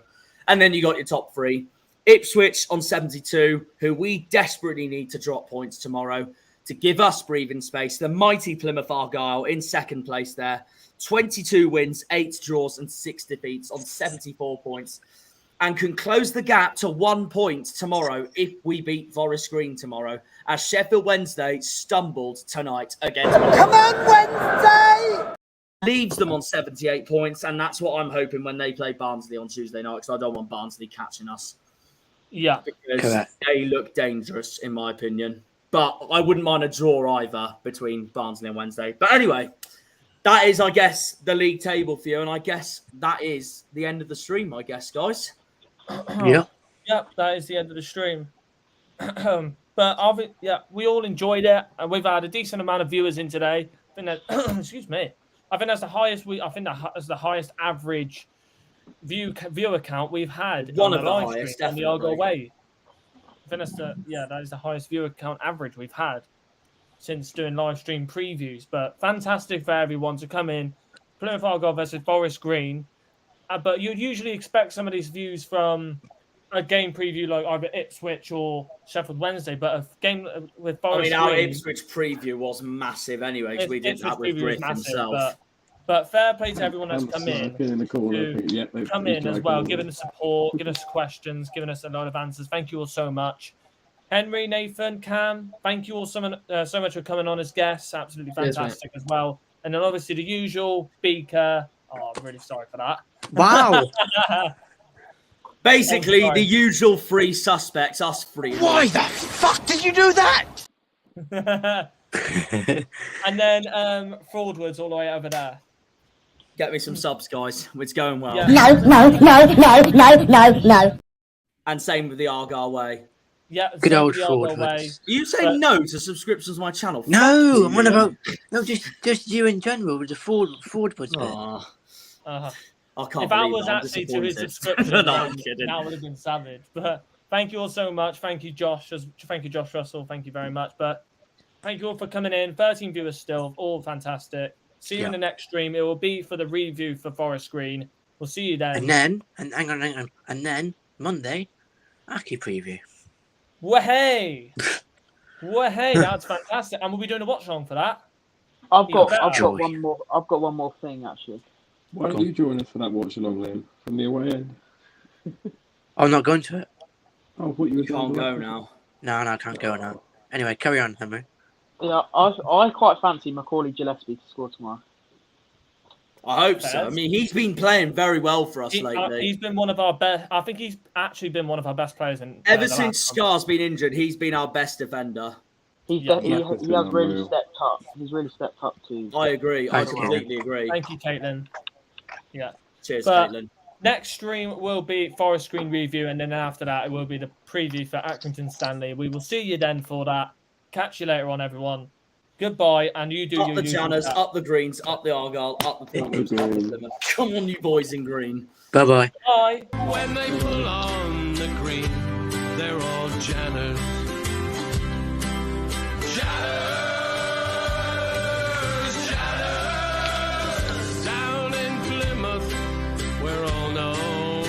And then you got your top 3. Ipswich on 72, who we desperately need to drop points tomorrow to give us breathing space. The mighty Plymouth Argyle in 2nd place there. 22 wins, 8 draws and 6 defeats on 74 points. And can close the gap to 1 point tomorrow if we beat Forest Green tomorrow, as Sheffield Wednesday stumbled tonight against Come on, Wednesday! Leaves them on 78 points, and that's what I'm hoping when they play Barnsley on Tuesday night, because I don't want Barnsley catching us. Yeah. Because Correct. they look dangerous, in my opinion. But I wouldn't mind a draw either between Barnsley and Wednesday. But anyway, that is, I guess, the league table for you. And I guess that is the end of the stream, I guess, guys. Yeah. Yep, that is the end of the stream. But we all enjoyed it, and we've had a decent amount of viewers in today. I think that, excuse me. I think that's the highest. I think that's the highest average viewer count we've had. One on of the the live highest, stream on the definitely. Argyle Way. I think that is the highest viewer count average we've had since doing live stream previews. But fantastic for everyone to come in. Plymouth Argyle versus Forest Green. But you'd usually expect some of these views from a game preview like either Ipswich or Sheffield Wednesday, but a game with Forest our Green, Ipswich preview was massive anyway, because we did Ipswich that with preview Griff was massive, himself. But fair play to everyone that's come in. In the corner. Come in as well, giving us support, giving us questions, giving us a lot of answers. Thank you all so much. Henry, Nathan, Cam, thank you all so much for coming on as guests. Absolutely fantastic as well. And then obviously the usual Beaker. Oh, I'm really sorry for that. Wow. Basically, the usual three suspects, us three. Why the fuck did you do that? And then Fraudwoods all the way over there. Get me some subs, guys. It's going well. Yeah. No. And same with the Argyle Way. Yeah, Good old the Argyle Fraudwoods. Way. Are you saying no to subscriptions to my channel? No, I'm on about just you in general with the Ford bit. Oh, I can't If I believe was I'm actually to his disappointed. subscription, No, I'm kidding. that would have been savage. But thank you all so much. Thank you, Josh. Thank you, Josh Russell. Thank you very much. But thank you all for coming in. 13 viewers still, all fantastic. See you in the next stream. It will be for the review for Forest Green. We'll see you then. And then, hang on, and then Monday, Aki preview. Wahey! That's fantastic. And we'll be doing a watch along for that. I've Even got better. one more thing actually. Why don't you join us for that watch along, Liam, from the away end? I'm not going to it. Oh, what you Can't go now. No, I can't go now. Anyway, carry on, Henry. Yeah, I quite fancy Macaulay Gillespie to score tomorrow. I hope so. I mean, he's been playing very well for us lately. He's been one of our best. I think he's actually been one of our best players in. Ever since Scar's been injured, he's been our best defender. He has really stepped up. He's really stepped up too. I agree. Thank I you. completely agree. Thank you, Caitlin. Yeah. Cheers, But Caitlin. next stream will be Forest Green review, and then after that, it will be the preview for Accrington Stanley. We will see you then for that. Catch you later on, everyone. Goodbye, and you do Up your the usual Janners, stuff. up the Greens, up the Argyle, up the Thogdens, up the Plymouth. Come on, you boys in green. Bye-bye. Bye. When they pull on the green, they're all Janners.